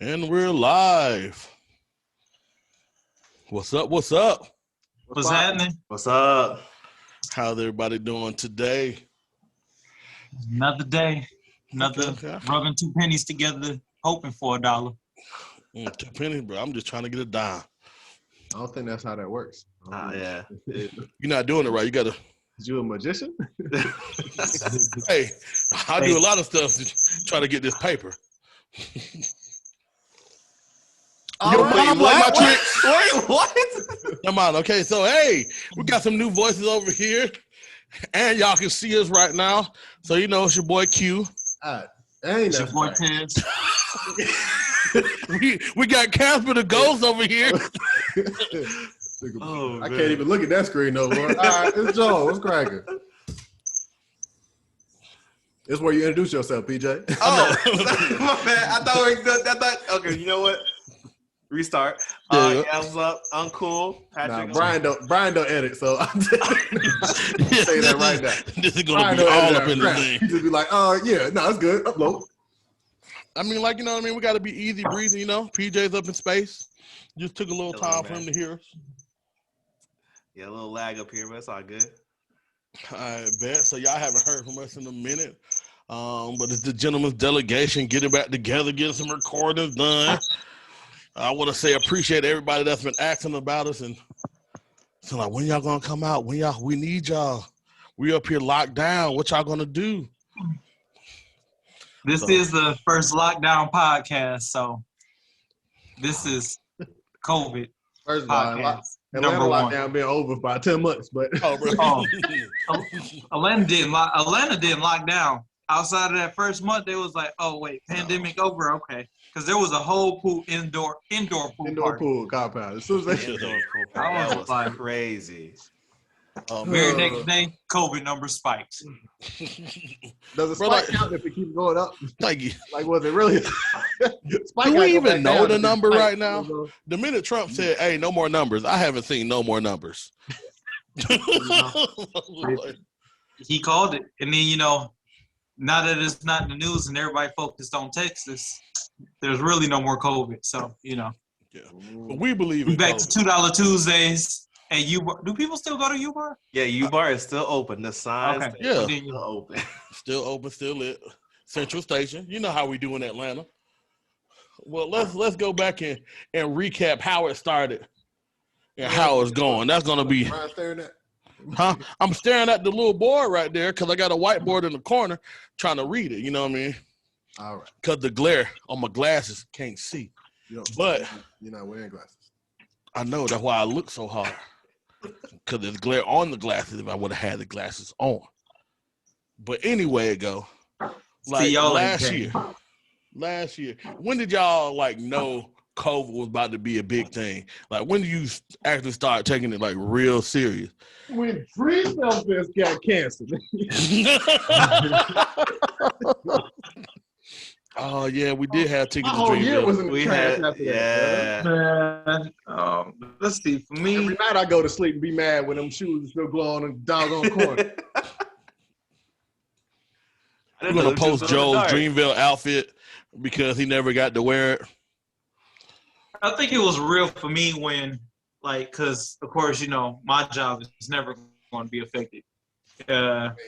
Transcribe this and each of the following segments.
And we're live. What's up? What's up? What's happening? What's up? How's everybody doing today? Another day. Another Okay. rubbing two pennies together, hoping for $1. 2 pennies, bro. I'm just trying to get a dime. I don't think that's how that works. Yeah. You're not doing it right. You gotta. Is you a magician? Hey, I do a lot of stuff to try to get this paper. Your mom like my tricks. Wait, what? Come on, okay. So hey, we got some new voices over here, and y'all can see us right now. So you know it's your boy Q. Ain't It's your that boy right. Tiz. We got Casper the Ghost over here. Oh, I man. can't even look at that screen no more. All right, it's Joe. What's cracking? It's where you introduce yourself, PJ. Oh, my bad. I thought. Okay, you know what? Restart. There you go. Yeah, what's up? I'm cool. Nah, Patrick. Brian don't edit, so I'm say that right now. This is gonna Brian be don't all edit up that in the crap. thing. He just be like, yeah, no, it's good. Upload. I mean, like, you know what I mean? We got to be easy breathing, you know? PJ's up in space. Just took a little Hello, time for man. him to hear us. Yeah, a little lag up here, but it's all good. I bet. So y'all haven't heard from us in a minute. But it's the gentleman's delegation getting back together, getting some recordings done. I want to say appreciate everybody that's been asking about us. And so like, when y'all going to come out? We need y'all. We up here locked down. What y'all going to do? This is the first lockdown podcast, so this is COVID First of all, podcast. Atlanta Number one. lockdown been over by 10 months, but Oh, bro. Oh. Atlanta didn't lock down. Outside of that first month, they was like, "Oh wait, pandemic over, okay." Because there was a whole indoor pool indoor party. pool compound. As soon as they Indoor pool I party. That was was like- crazy. Very next day, COVID number spikes. does it Bro, spike like- count if it keeps going up? Like, Like, was it really? Spike do gotta we go even back know down the if it number spikes. right now? The minute Trump said, "Hey, no more numbers," I haven't seen no more numbers. He called it, and then now that it's not in the news and everybody focused on Texas, there's really no more COVID. So Yeah. But we believe we in back to COVID. $2 Tuesdays at U-Bar. Do people still go to U-Bar? Yeah, U-Bar is still open. The signs Okay. Yeah. Well, then still open. Still open, still lit. Central Station. You know how we do in Atlanta. Well, let's go back and recap how it started and how it's going. That's gonna be, Brian staring at. huh? I'm staring at the little board right there because I got a whiteboard in the corner trying to read it. You know what I mean? All right. Because the glare on my glasses can't see. You don't- But you're not wearing glasses. I know that's why I look so hard. Because there's glare on the glasses if I would have had the glasses on. But anyway, it go. Like y'all last ain't year. Last year. When did y'all like know COVID was about to be a big thing? Like when did you actually start taking it like real serious? When Free Selfist got canceled. Oh yeah, we did have My tickets to whole year was Dreamville. in the We trash had, after that. brother. yeah. Man, let's see. For Every me, night I go to sleep and be mad when them shoes are still glowing on the doggone corner. We're gonna post Joe's Dreamville outfit because he never got to wear it. I think it was real for me when, because of course, my job is never going to be affected.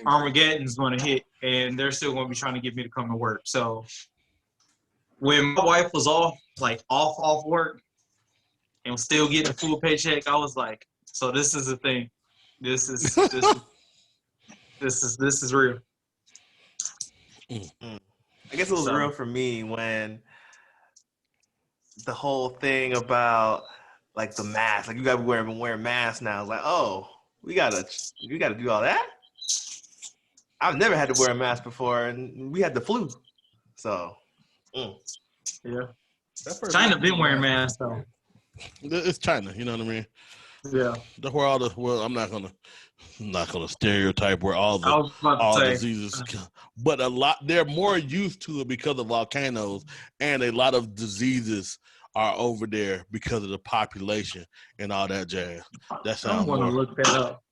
Armageddon's going to hit, and they're still going to be trying to get me to come to work. So when my wife was off work and was still getting a full paycheck, I was like, so this is the thing. This is real. I guess it was real for me when the whole thing about like the mask, like you gotta wear masks now. It's like, oh, we gotta do all that. I've never had to wear a mask before, and we had the flu, so. Yeah. That first China time- been wearing masks though. It's China, you know what I mean? Yeah. That's where I'm not gonna stereotype where all I was about all to say. diseases, but they're more used to it because of volcanoes, and a lot of diseases are over there because of the population and all that jazz. That I'm sounds going to more. look that up.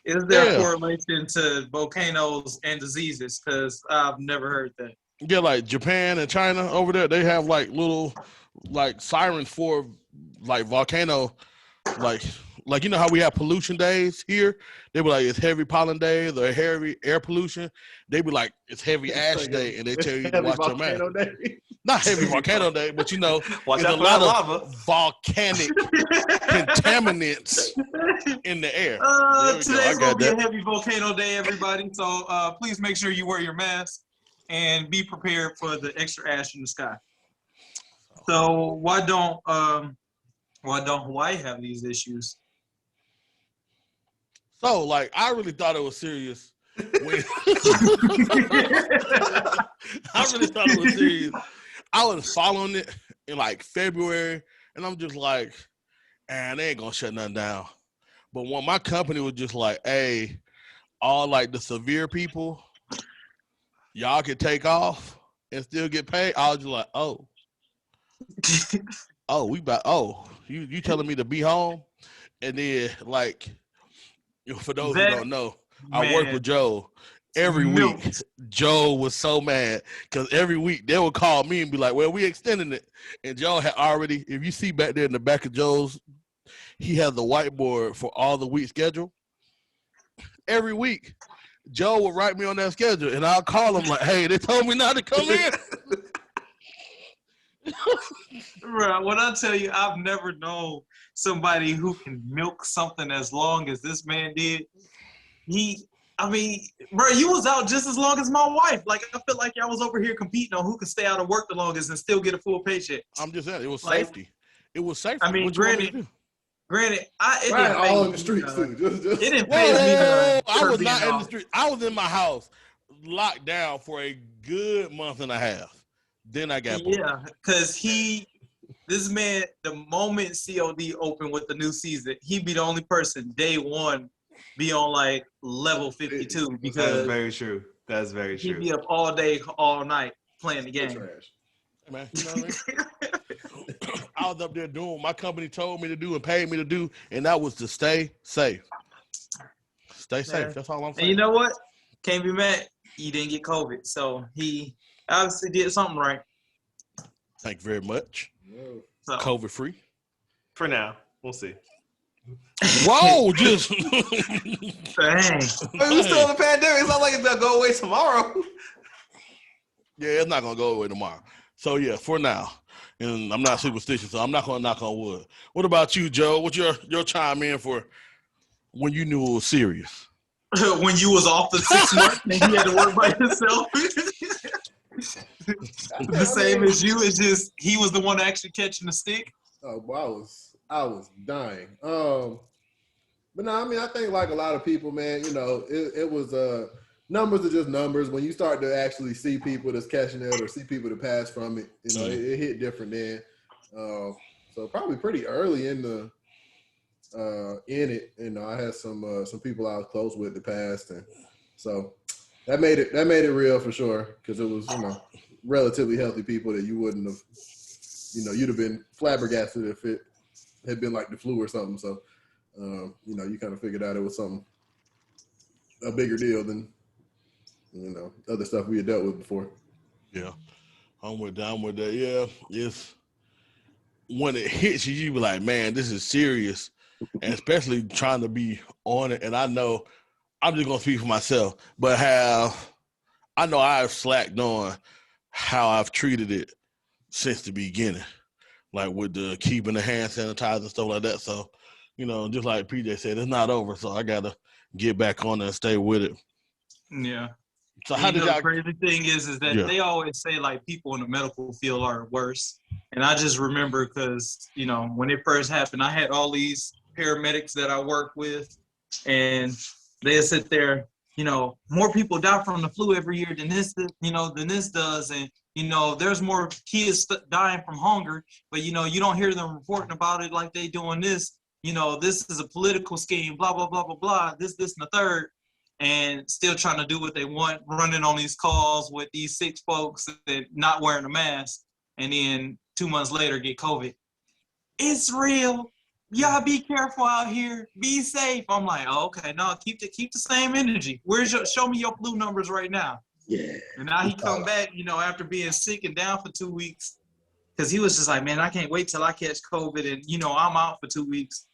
Is there Yeah. a correlation to volcanoes and diseases? Because I've never heard that. Yeah, like Japan and China over there, they have like little like sirens for like volcano, like you know how we have pollution days here. They be like it's heavy pollen days or heavy air pollution. They be like it's heavy ash day, and they tell you to watch your mouth. Not heavy volcano day, but you know, Watch there's out a for that lot lava. of volcanic contaminants in the air. There we go. Today's I gonna got be a that. heavy volcano day, everybody. So please make sure you wear your mask and be prepared for the extra ash in the sky. So why don't Hawaii have these issues? So, like, I really thought it was serious. When I really thought it was serious. I was following it in like February, and I'm just like, man, they ain't gonna shut nothing down. But when my company was just like, hey, all like the severe people, y'all can take off and still get paid. I was just like, oh, you telling me to be home? And then like, for those who don't know, I work with Joe. Every week, Joe was so mad because every week they would call me and be like, well, we extending it. And Joe had already, if you see back there in the back of Joe's, he has the whiteboard for all the week schedule. Every week, Joe would write me on that schedule, and I'll call him like, hey, they told me not to come in. Bro, when I tell you, I've never known somebody who can milk something as long as this man did. Bro, you was out just as long as my wife. Like, I feel like y'all was over here competing on who could stay out of work the longest and still get a full paycheck. I'm just saying, it was Like, safety. It was safety. I mean, What you want me to do? granted, it Right, didn't all phase in the streets too. It didn't Whoa, phase me. I was being not in the off. street. I was in my house, locked down for a good month and a half. Then I got bored. Yeah, because this man, the moment COD opened with the new season, he'd be the only person day one be on like level 52 That's because very true. That's very he'd true. be up all day, all night playing the game. Trash. Hey, man, you know what I mean? I was up there doing what my company told me to do and paid me to do, and that was to stay safe. Stay safe. That's all I'm saying. And you know what? Can't be mad. He didn't get COVID, so he obviously did something right. Thank you very much. So, COVID free. For now, we'll see. Whoa, just dang. I mean, we're still in the pandemic. It's not like it's gonna go away tomorrow. yeah, it's not gonna go away tomorrow. So yeah, for now. And I'm not superstitious, so I'm not gonna knock on wood. What about you, Joe? What's your chime in for when you knew it was serious? When you was off the 6 months and he had to work by himself. The same as you, it's just he was the one actually catching the stick. Oh, well, I was dying. But no, I mean, I think like a lot of people, man, you know, it was numbers are just numbers. When you start to actually see people that's catching it or see people that pass from it, you know, it hit different then. So probably pretty early in it, you know, I had some people I was close with that passed, and so that made it real for sure because it was, you know, relatively healthy people that you wouldn't have, you know, you'd have been flabbergasted if it had been like the flu or something. So, you know, you kind of figured out it was a bigger deal than, you know, other stuff we had dealt with before. Yeah, I'm with that. Yeah, it's when it hits you, you be like, man, this is serious, and especially trying to be on it. And I know I'm just gonna speak for myself, but I know I've slacked on how I've treated it since the beginning, like with the keeping the hand sanitizer and stuff like that. So, you know, just like PJ said, it's not over, so I gotta get back on it and stay with it. Yeah. So how did y'all? The crazy thing is that they always say like people in the medical field are worse, and I just remember because, you know, when it first happened, I had all these paramedics that I work with, and they sit there, you know, more people die from the flu every year than this does, and you know, there's more kids dying from hunger, but you know, you don't hear them reporting about it like they doing this. You know, this is a political scheme, blah blah blah blah blah. This and the third. And still trying to do what they want, running on these calls with these sick folks and not wearing a mask, and then 2 months later get COVID. It's real. Y'all be careful out here. Be safe. I'm like, oh, okay, no, keep the same energy. Show me your flu numbers right now. Yeah. And now he come back, you know, after being sick and down for 2 weeks, because he was just like, man, I can't wait till I catch COVID and, you know, I'm out for 2 weeks.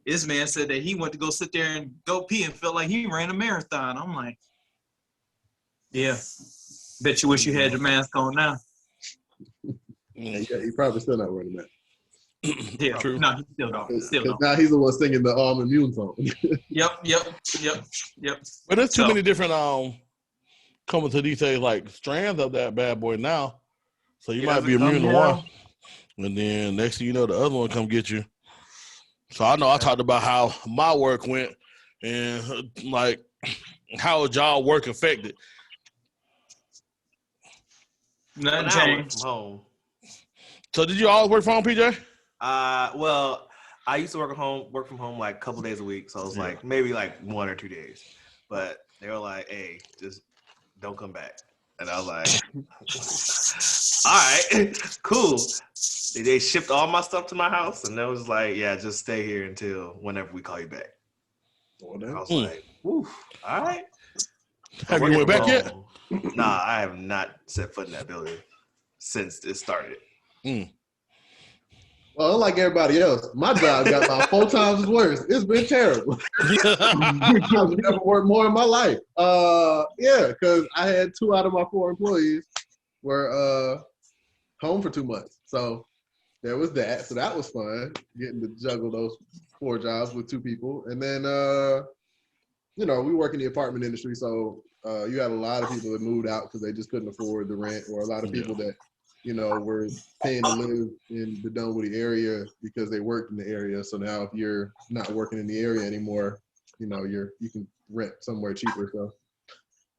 This man said that he went to go sit there and go pee and felt like he ran a marathon. I'm like, yeah, bet you wish you had your mask on now. Yeah, he probably still not wearing that. Yeah, True. no, he still don't. Still Because don't. now he's the one singing the immune song. Yep. But there's too So- many different coming to these days like strands of that bad boy now. So you might be immune to one, and then next thing you know, the other one come get you. So I know I talked about how my work went, and like how was y'all work affected? Nothing Now I work changed. from home. So did you always work from home, PJ? Well, I used to work from home like a couple days a week. So it was like maybe like 1 or 2 days. But they were like, hey, just don't come back. And I was like, all right, cool. They shipped all my stuff to my house, and it was like, yeah, just stay here until whenever we call you back. I was like, woof, all right. Have you went back yet? Nah, I have not set foot in that building since it started. Well, unlike everybody else, my job got about 4 times worse. It's been terrible. I've never worked more in my life. Yeah, because I had 2 out of my 4 employees were home for 2 months. So there was that. So that was fun, getting to juggle those 4 jobs with 2 people. And then, you know, we work in the apartment industry. So you had a lot of people that moved out because they just couldn't afford the rent, or a lot of people that, you know, were paying to live in the Dunwoody area because they worked in the area. So now if you're not working in the area anymore, you know, you can rent somewhere cheaper.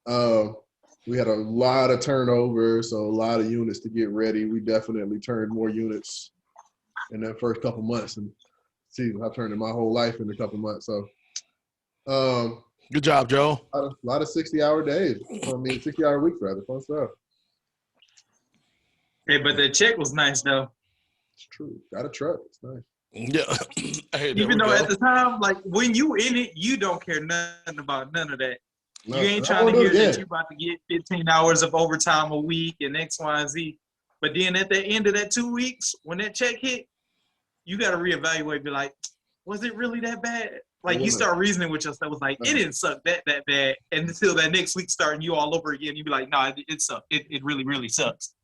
So we had a lot of turnover, so a lot of units to get ready. We definitely turned more units in that first couple months, and see, I turned in my whole life in a couple months. So Good job, Joe. a lot of 60-hour days. 60-hour weeks rather. Fun stuff. Hey, but the check was nice though. It's true. Got a truck. It's nice. Yeah. Hey, there Even we though go. at the time, like when you in it, you don't care nothing about none of that. No, You ain't I trying to won't do hear it that again. you about to get 15 hours of overtime a week and X, Y, and Z. But then at the end of that 2 weeks, when that check hit, you got to reevaluate. Be like, was it really that bad? Like you start reasoning with yourself. Was like, it didn't suck that bad. And until that next week starting you all over again, you be like, no, it sucked. It really sucks.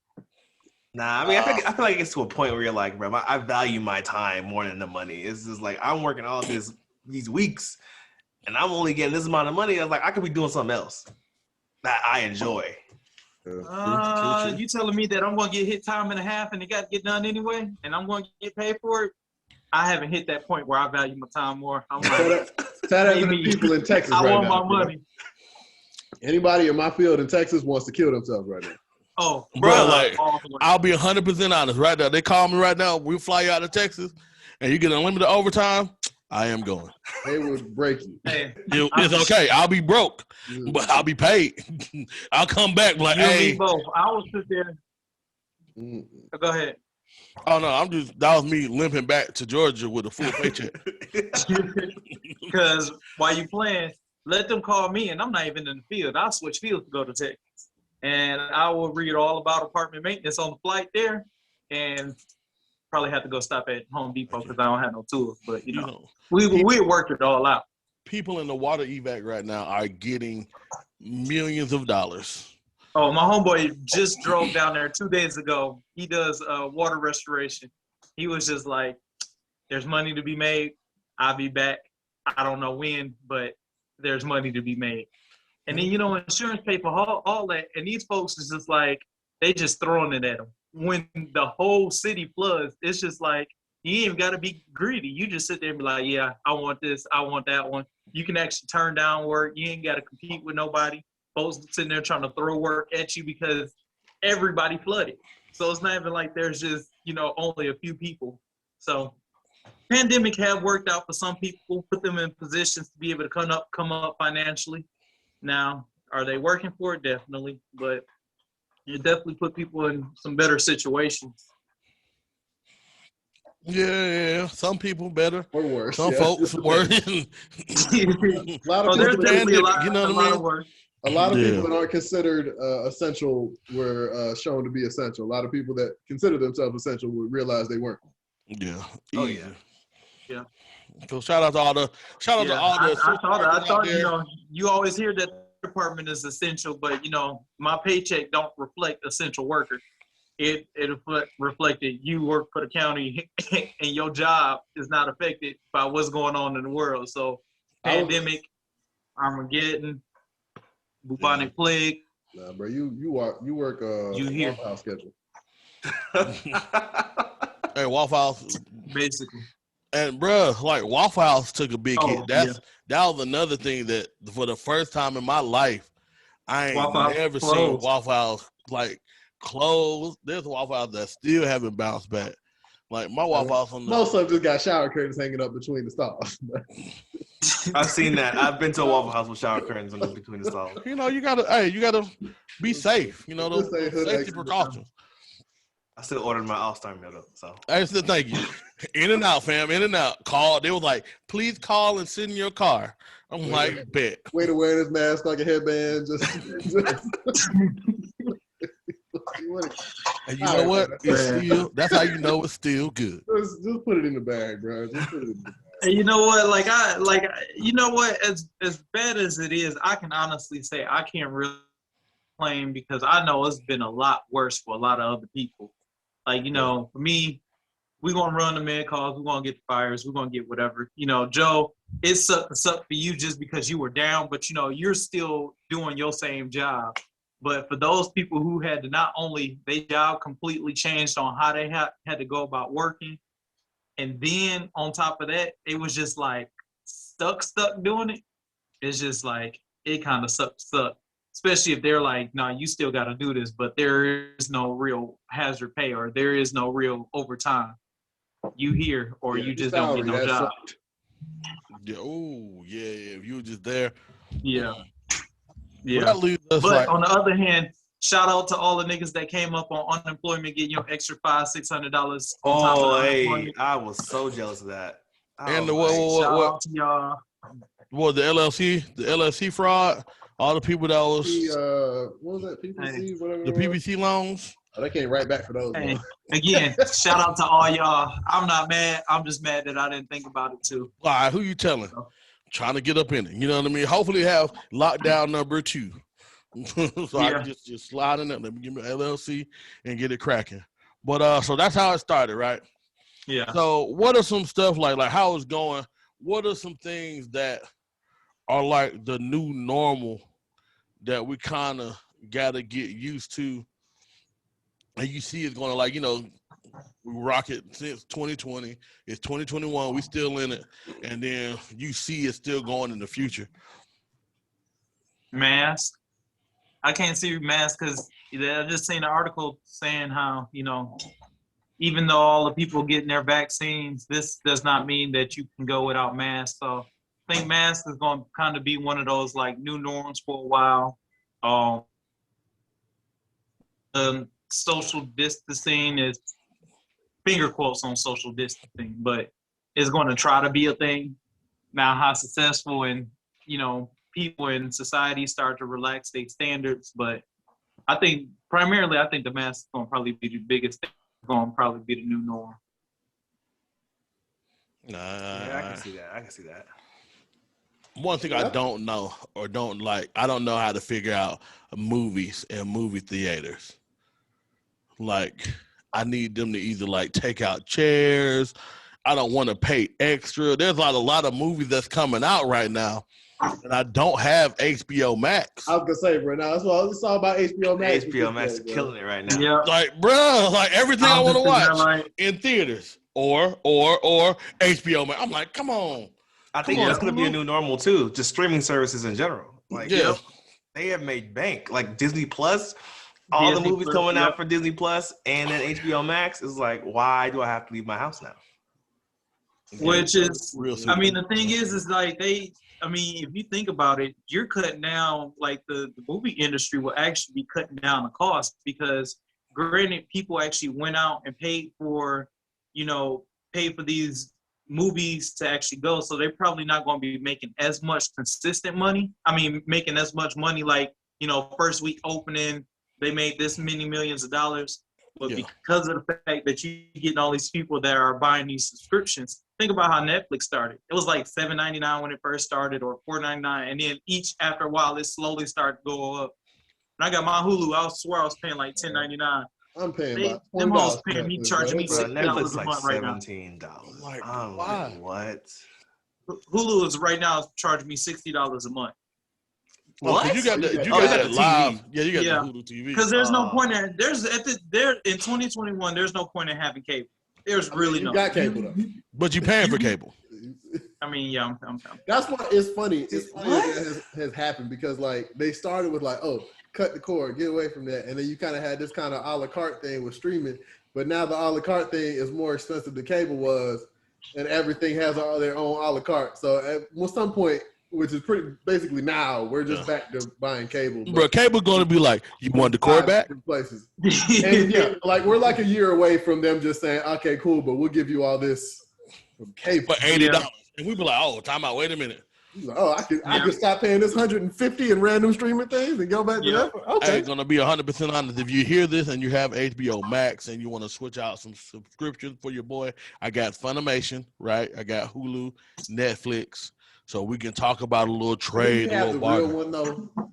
Nah, I mean, I feel like it gets to a point where you're like, bro, I value my time more than the money. It's just like I'm working all these weeks, and I'm only getting this amount of money. I was like, I could be doing something else that I enjoy. True. You telling me that I'm going to get hit time and a half and it got to get done anyway, and I'm going to get paid for it? I haven't hit that point where I value my time more. I'm like, Tell that to the people in Texas I right want now. my money. Anybody in my field in Texas wants to kill themselves right now. Oh, Bro, like, all the way. I'll be 100% honest right now. They call me right now. We fly you out of Texas, and you get unlimited overtime. I am going. They would break you. Hey, It's okay. I'll be broke, but I'll be paid. I'll come back like, you and me hey. both. I will sit there. Go ahead. Oh no, that was me limping back to Georgia with a full paycheck. Because while you playing, let them call me, and I'm not even in the field. I'll switch fields to go to Texas. And I will read all about apartment maintenance on the flight there, and probably have to go stop at Home Depot because I don't have no tools. But, you know, we worked it all out. People in the water evac right now are getting millions of dollars. Oh, my homeboy just drove down there 2 days ago. He does water restoration. He was just like, there's money to be made. I'll be back. I don't know when, but there's money to be made. And then, you know, insurance pay for all that. And these folks is just like, they just throwing it at them. When the whole city floods, it's just like, you ain't even got to be greedy. You just sit there and be like, yeah, I want this. I want that one. You can actually turn down work. You ain't got to compete with nobody. Folks sitting there trying to throw work at you because everybody flooded. So it's not even like there's just, you know, only a few people. So pandemic have worked out for some people, put them in positions to be able to come up financially. Now, are they working for it? Definitely. But it definitely put people in some better situations. Yeah. Some people better. Or worse. Some folks worse. A lot of Oh, there's people, definitely a lot, you know what I a lot mean? of work. A lot of people Yeah. that aren't considered essential were shown to be essential. A lot of people that consider themselves essential would realize they weren't. Yeah. Oh, Easy. yeah. Yeah. So shout out to all the I thought out you there. know, you always hear that the department is essential, but you know, my paycheck don't reflect essential worker. It reflected you work for the county and your job is not affected by what's going on in the world. So I was- pandemic, Armageddon, bubonic plague. Nah, bro, you work You here. Waffle House schedule. Hey, Waffle House. Basically. And bruh, like Waffle House took a big Oh, hit. That was another thing that for the first time in my life, I ain't Waffle House never seen closed. Waffle House like closed. There's Waffle House that still haven't bounced back. Like my Waffle House on the Most of them just got shower curtains hanging up between the stalls. I've seen that. I've been to a Waffle House with shower curtains in between the stalls. you know, you gotta be safe. You know, those Just say hood safety exit. precautions. I still ordered my All-Star meal though. So I still thank you. In and out, fam. In and out. Call. They was like, please call and sit in your car. I'm like, bet. Way to wear his mask like a headband. And you know what? It's man. still. That's how you know it's still good. Just put it in the bag, bro. Just put it in the bag. And you know what? You know what? As bad as it is, I can honestly say I can't really complain because I know it's been a lot worse for a lot of other people. Like, you know, for me, we're gonna run the med calls, we're gonna get the fires, we're gonna get whatever. You know, Joe, it sucked for you just because you were down, but you know, you're still doing your same job. But for those people who had to not only their job completely changed on how they had to go about working, and then on top of that, it was just like stuck doing it. It's just like it kind of sucks. Especially if they're like, no, you still got to do this, but there is no real hazard pay or there is no real overtime. You here or Yeah, you the just don't get salary, no that job. sucked. Yeah. Oh, yeah. If you were just there. Yeah. But Yeah. that leaves us But like, on the other hand, shout out to all the niggas that came up on unemployment, getting your extra $500-$600 on top of oh, the hey, unemployment. I was so jealous of that. And the was like, Shout what out to y'all. was the LLC fraud, all the people that was What was that? PPC, Hey. whatever. the it was? PPC loans. Oh, they came right back for those. Hey, Bro. again, shout out to all y'all. I'm not mad. I'm just mad that I didn't think about it too. All right, who you telling? Trying to get up in it. You know what I mean? Hopefully have lockdown number 2. So I can just slide in there. Let me give me LLC and get it cracking. But so that's how it started, right? Yeah. So what are some stuff like how it's going? What are some things that are like the new normal that we kind of got to get used to? And you see it's going to like, you know, we rock it since 2020. It's 2021. We still in it. And then you see it's still going in the future. Mask. I can't see mask because I just seen an article saying how, you know, even though all the people getting their vaccines, this does not mean that you can go without masks. So I think mask is going to kind of be one of those like new norms for a while. Social distancing is finger quotes on social distancing, but it's going to try to be a thing. Now, how successful and, you know, people in society start to relax their standards, but I think primarily, the mask is going to probably be the biggest thing. It's going to probably be the new norm. yeah, I can see that. One thing I don't know or don't like, I don't know how to figure out movies and movie theaters. Like, I need them to either like take out chairs. I don't want to pay extra. There's a lot of movies that's coming out right now, and I don't have HBO Max. I was gonna say, bro. Now that's what it's all about HBO Max. HBO Max is killing it right now. Yeah. Like, bro, like everything I want to watch in theaters or HBO Max. I'm like, come on. I think Come on, that's going to be a Hulu. new normal too. Just streaming services in general. Like, Yeah. they have made bank. Like Disney Plus, all the movies coming out for Disney Plus, and then HBO Max is like, why do I have to leave my house now? Which is, Real I mean, the thing is like if you think about it, you're cutting down, like the movie industry will actually be cutting down the cost because granted, people actually went out and paid for these movies to actually go, so they're probably not going to be making as much consistent money. I mean, making as much money like, you know, first week opening, they made this many millions of dollars. But because of the fact that you're getting all these people that are buying these subscriptions, think about how Netflix started. It was like $7.99 when it first started, or $4.99, and then each after a while it slowly started to go up. When I got my Hulu, I swear I was paying like $10.99. I'm paying about them hoes paying me, Netflix, charging me Bro, $60 Netflix a like month right now. $17. Like, I'm why? like, what? Hulu is right now charging me $60 a month. What? Oh, you got that? You Oh, you got got that the live? TV. Yeah, you got Yeah. the Hulu TV. Because there's no point in there in 2021. There's no point in having cable. There's really you no. got cable though. But you paying for cable. I mean, yeah, I'm That's why it's funny. It's funny that has happened because like they started with like, oh, cut the cord, get away from that, and then you kind of had this kind of a la carte thing with streaming. But now the a la carte thing is more expensive than cable was, and everything has all their own a la carte. So at some point, which is pretty basically now, we're just back to buying cable. Bro, cable going to be like, you want the cord back? Places. And yeah, like we're like a year away from them just saying, okay, cool, but we'll give you all this from cable For $80. And we be like, oh, time out, wait a minute. Like, oh, I could stop paying this $150 in random streaming things and go back to that. Okay. I'm gonna be 100% honest. If you hear this and you have HBO Max and you want to switch out some subscriptions for your boy, I got Funimation, right? I got Hulu, Netflix, so we can talk about a little trade. You have the bargain. real one though. Or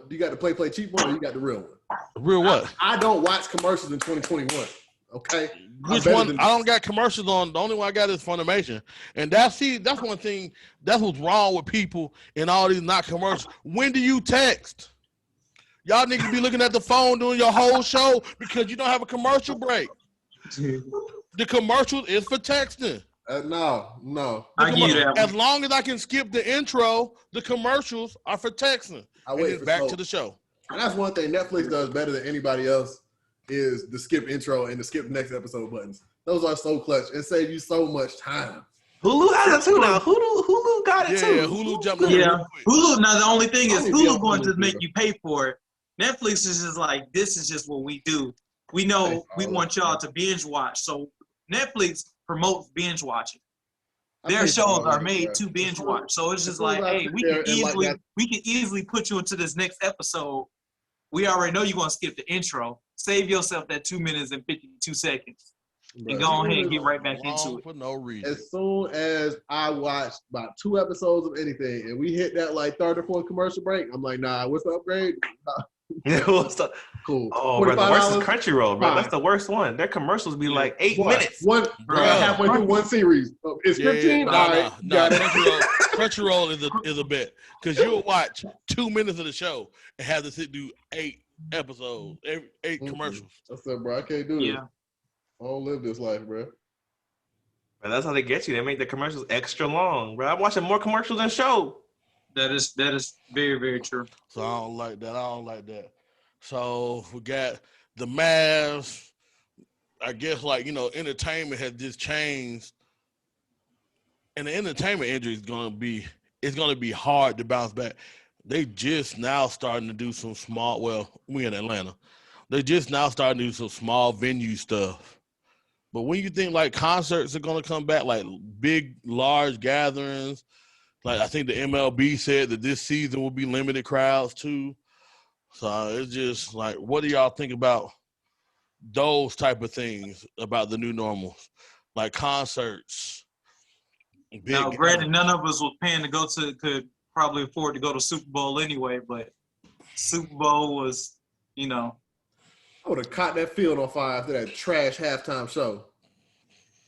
you got the play cheap one, or you got the real one. Real what? I don't watch commercials in 2021. Okay. Which one? I don't got commercials on. The only one I got is Funimation, and that's one thing. That's what's wrong with people and all these not commercials. When do you text? Y'all niggas be looking at the phone doing your whole show because you don't have a commercial break. The commercial is for texting. No. I give you that. As long as I can skip the intro, the commercials are for texting. I wait for back to the show. And that's one thing Netflix does better than anybody else is the skip intro and the skip next episode buttons. Those are so clutch and save you so much time. Hulu has it too now. Hulu got it too. Yeah, Hulu jumped in. Yeah, Hulu. Now the only thing is Hulu going to Hulu, make you pay for it. Netflix is just like, this is just what we do. We know we want y'all to binge watch. So Netflix promotes binge watching. Their shows are made to binge watch. So it's just like, hey, we can easily put you into this next episode. We already know you're gonna skip the intro. Save yourself that 2 minutes and 52 seconds. And go ahead and get right back into it. For no reason. As soon as I watched about 2 episodes of anything and we hit that like third or fourth commercial break, I'm like, nah, what's the upgrade? Cool. Oh, bro, the worst is Crunchyroll, bro. That's the worst one. Their commercials be like 8 minutes. Halfway through one series. It's 15. No. Crunchyroll is a bet because you'll watch 2 minutes of the show and have to sit do 8 episodes, 8 commercials. I said, bro, I can't do this. I don't live this life, bro. But that's how they get you. They make the commercials extra long, bro. I'm watching more commercials than show. That is very, very true. So I don't like that. So we got the Mavs. I guess entertainment has just changed, and the entertainment industry is gonna be hard to bounce back. They just now starting to do some small. Well, we in Atlanta. They just now starting to do some small venue stuff. But when you think like concerts are gonna come back, like big, large gatherings, like I think the MLB said that this season will be limited crowds too. So it's just like, what do y'all think about those type of things about the new normals, like concerts? Now, granted, none of us was paying to go to, could probably afford to go to Super Bowl anyway, but Super Bowl was, I would have caught that field on fire after that trash halftime show.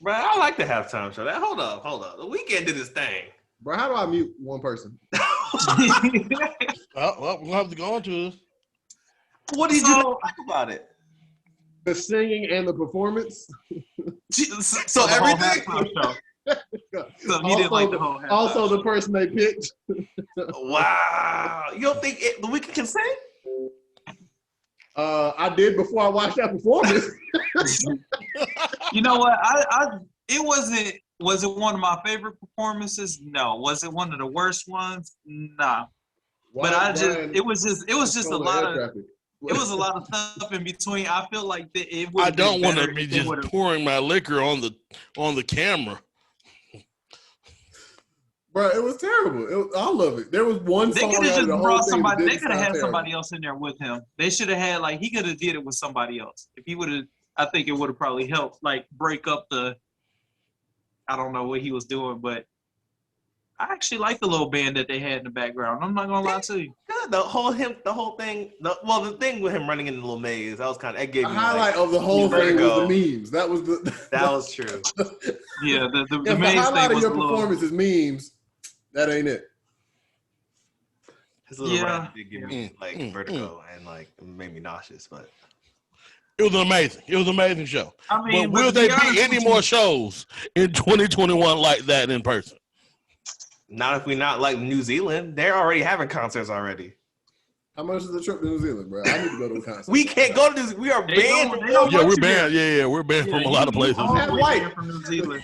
Bro, I like the halftime show. Hold up. The Weeknd did his thing. Bro, how do I mute one person? Well, we'll have to go into this. What did you like about it? The singing and the performance. So everything. So you didn't like the whole halftime. Also, the person they picked. Wow. You don't think the Weeknd can sing? I did before I watched that performance. You know what? It wasn't. Was it one of my favorite performances? No. Was it one of the worst ones? Nah. But it was just a lot of. It was a lot of stuff in between. I feel like it would. I don't want to be just pouring my liquor on the camera. Bro, it was terrible. All of it. There was one They song could have out of just the whole brought thing somebody. that They didn't could have sound had terrible. somebody else in there with him. They should have had he could have did it with somebody else. If he would have, I think it would have probably helped break up the. I don't know what he was doing, but I actually like the little band that they had in the background. I'm not gonna lie to you. Good. The whole thing. The thing with him running in the little maze. That was kind of. That gave The me highlight of the whole thing was vertigo. the memes. That was the. That was true. Yeah, the If the main highlight thing of was your a little. performance is memes, that ain't it. His little Yeah. rant did give me vertigo and it made me nauseous. But It was amazing. It was an amazing show. I mean, But will to there honest be any with more you, shows in 2021 like that in person? not if we not like New Zealand. They're already having concerts already. How much is the trip to New Zealand, bro? I need to go to a concert. We can't go to New Zealand. We are They banned. don't- they don't Yeah, want we're you banned. there. Yeah, we're banned from a lot of places. all Have the way white. there from New Zealand.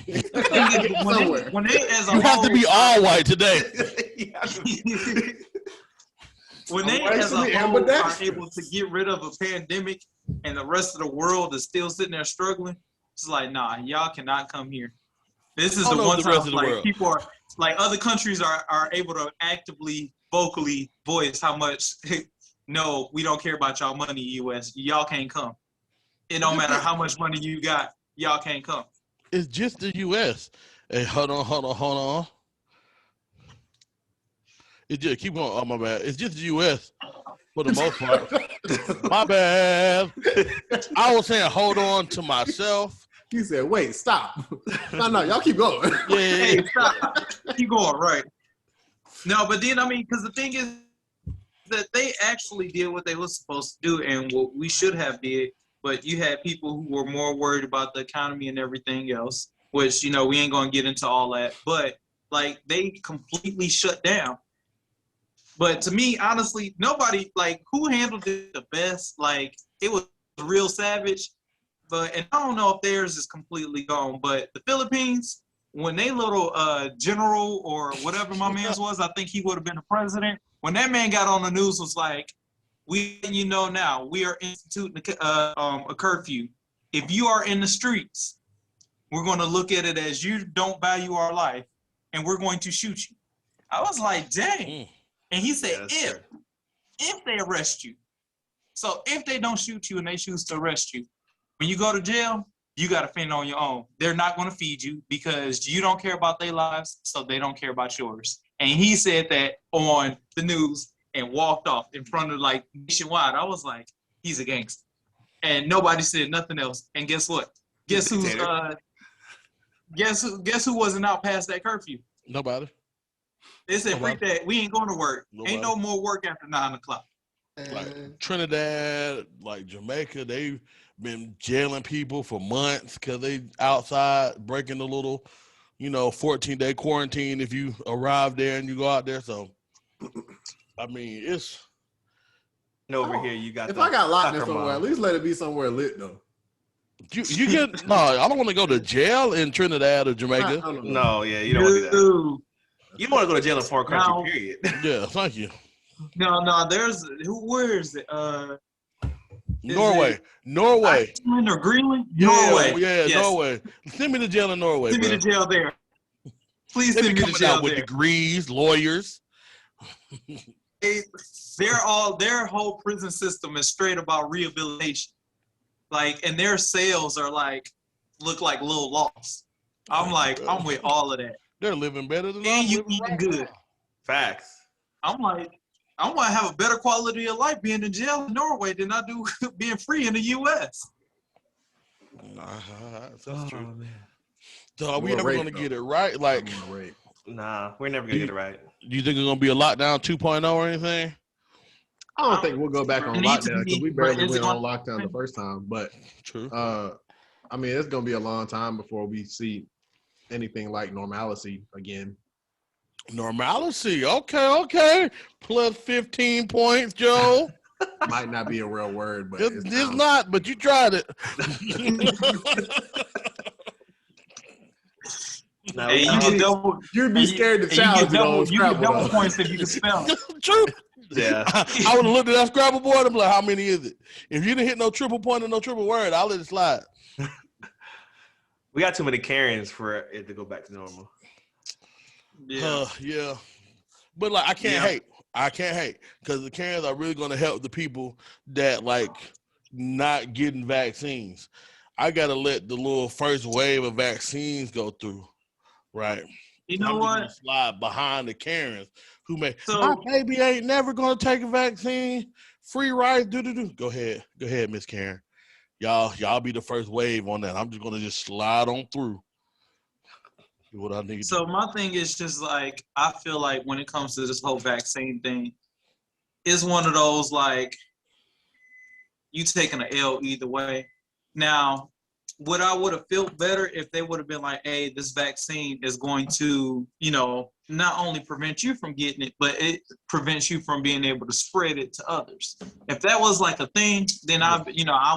Somewhere. when they as a You have to whole- be all white today. when they I'm as a racially whole are ambidextrous. able to get rid of a pandemic and the rest of the world is still sitting there struggling, it's like, nah, y'all cannot come here. This is I the know one the time rest of the world. people are other countries are able to actively, vocally voice how much no, we don't care about y'all money, US. Y'all can't come. It don't matter how much money you got, y'all can't come. It's just the U.S. Hey, hold on. It just keep going. Oh my bad. It's just the U.S. for the most part. My bad. I was saying, hold on to myself. He said, "Wait, stop! No, y'all keep going." Yeah. Hey, stop. Keep going, right. No, but then, because the thing is that they actually did what they were supposed to do and what we should have did, but you had people who were more worried about the economy and everything else, which, we ain't going to get into all that, but, they completely shut down. But to me, honestly, nobody, who handled it the best, it was real savage, and I don't know if theirs is completely gone, but the Philippines, when they little general or whatever my man's was, I think he would have been the president. When that man got on the news, was like, now we are instituting a curfew. If you are in the streets, we're going to look at it as you don't value our life, and we're going to shoot you. I was like, dang. And he said, if they arrest you. So if they don't shoot you and they choose to arrest you, when you go to jail, you got to fend on your own. They're not going to feed you because you don't care about their lives, so they don't care about yours. And he said that on the news and walked off in front of nationwide. I was like, he's a gangster. And nobody said nothing else. And guess what? Guess who wasn't out past that curfew? Nobody. They said, freak that. We ain't going to work. Nobody. Ain't no more work after 9 o'clock. Like Trinidad, like Jamaica, they've been jailing people for months because they outside breaking the little, 14-day quarantine if you arrive there and you go out there. So, it's. And over here, you got. If I got locked in soccer somewhere, mom. at least let it be somewhere lit though. You get no. I don't want to go to jail in Trinidad or Jamaica. I don't know. No, yeah, you don't want to do that. Dude. You don't want to go to jail in foreign country, No. period. Yeah, thank you. No, where is it? Norway. Iceland or Greenland? Yeah, Norway. Yeah, Yes. Norway. Send me to jail in Norway. Send me bro. to jail there. Please They send be me to coming jail out with there. degrees, lawyers. Their whole prison system is straight about rehabilitation. And their cells are look like little lofts. I'm with all of that. They're living better than And I'm you living eating right good. now. Facts. I'm like, I want to have a better quality of life being in jail in Norway than I do being free in the U.S. That's true. man. So are we More ever rape, going to though. get it right? Like, I'm gonna rape. Nah, we're never gonna get it right. do you think it's going to be a lockdown 2.0 or anything? I don't think we'll go back on It needs to lockdown because be, we but barely is it went on gonna- lockdown the first time. But True. it's gonna be a long time before we see anything like normalcy again. Normalcy. Okay. Plus 15 points, Joe. Might not be a real word, but It's not, but you tried it. Nah, Hey, you get double. You'd be and you- scared to and challenge it on you get Scrabble. double though. points if you can spell it. True. yeah. I would have looked at that Scrabble board and be like, how many is it? If you didn't hit no triple point or no triple word, I'll let it slide. We got too many Karens for it to go back to normal. Yeah. Yeah. But like, I can't Yeah. hate. I can't hate because the Karens are really going to help the people that like not getting vaccines. I got to let the little first wave of vaccines go through, right? You I'm know just gonna what? slide behind the Karens who may So my baby ain't never gonna take a vaccine. Free rice, do. Go ahead, Miss Karen. Y'all be the first wave on that. I'm just gonna just slide on through. Do what I need to So do. my thing is just like I feel like when it comes to this whole vaccine thing, it's one of those like you taking an L either way. Now, what I would have felt better if they would have been like, hey, this vaccine is going to, not only prevent you from getting it, but it prevents you from being able to spread it to others. If that was like a thing, then I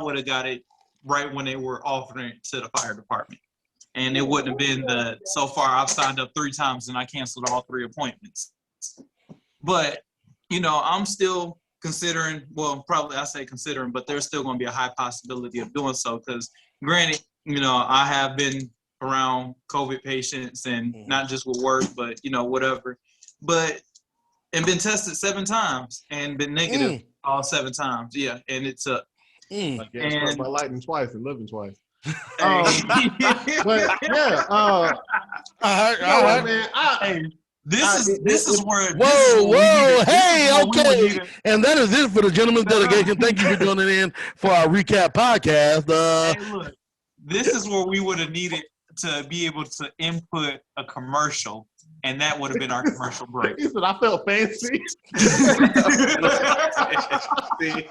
would have got it right when they were offering it to the fire department. And it wouldn't have been so far I've signed up 3 times and I canceled all 3 appointments. But, I'm still considering, well, probably I say considering, but there's still going to be a high possibility of doing so because granted, I have been around COVID patients and not just with work, but, whatever. And been tested 7 times and been negative all 7 times. Yeah. And it's a. I get struck by lightning twice and living twice. But yeah, man. This is where. Whoa, hey, okay. And that is it for the gentleman's delegation. Thank you for joining in for our recap podcast. Hey, look, this is where we would have needed to be able to input a commercial, and that would have been our commercial break. He said, I felt fancy.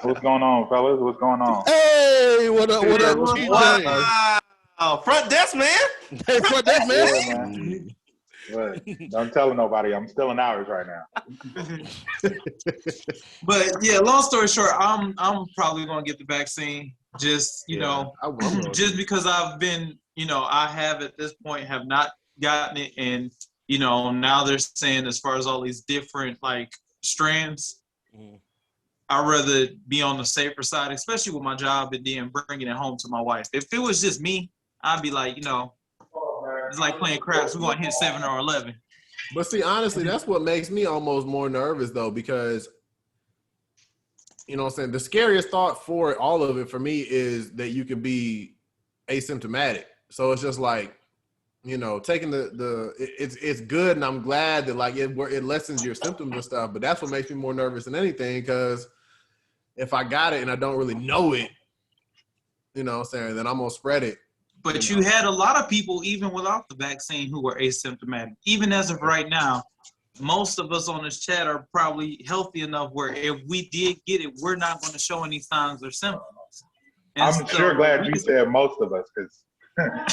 What's going on, fellas? What's going on? Hey, what up, TJ? Wow. Front desk, man. Hey, front desk, man. Yeah, man. But don't tell nobody. I'm still in hours right now. But yeah, long story short, I'm probably gonna get the vaccine. Just just because I've been, I have at this point have not gotten it, and now they're saying as far as all these different like strands, I'd rather be on the safer side, especially with my job and then bringing it home to my wife. If it was just me, I'd be like, it's like playing craps. We're going to hit 7 or 11. But see, honestly, that's what makes me almost more nervous, though, because, what I'm saying? The scariest thought for all of it for me is that you can be asymptomatic. So it's just like, taking it's good, and I'm glad that like it lessens your symptoms and stuff. But that's what makes me more nervous than anything, because if I got it and I don't really know it, then I'm gonna spread it. But you had a lot of people, even without the vaccine, who were asymptomatic. Even as of right now, most of us on this chat are probably healthy enough where if we did get it, we're not going to show any signs or symptoms. And I'm sure glad you said most of us, because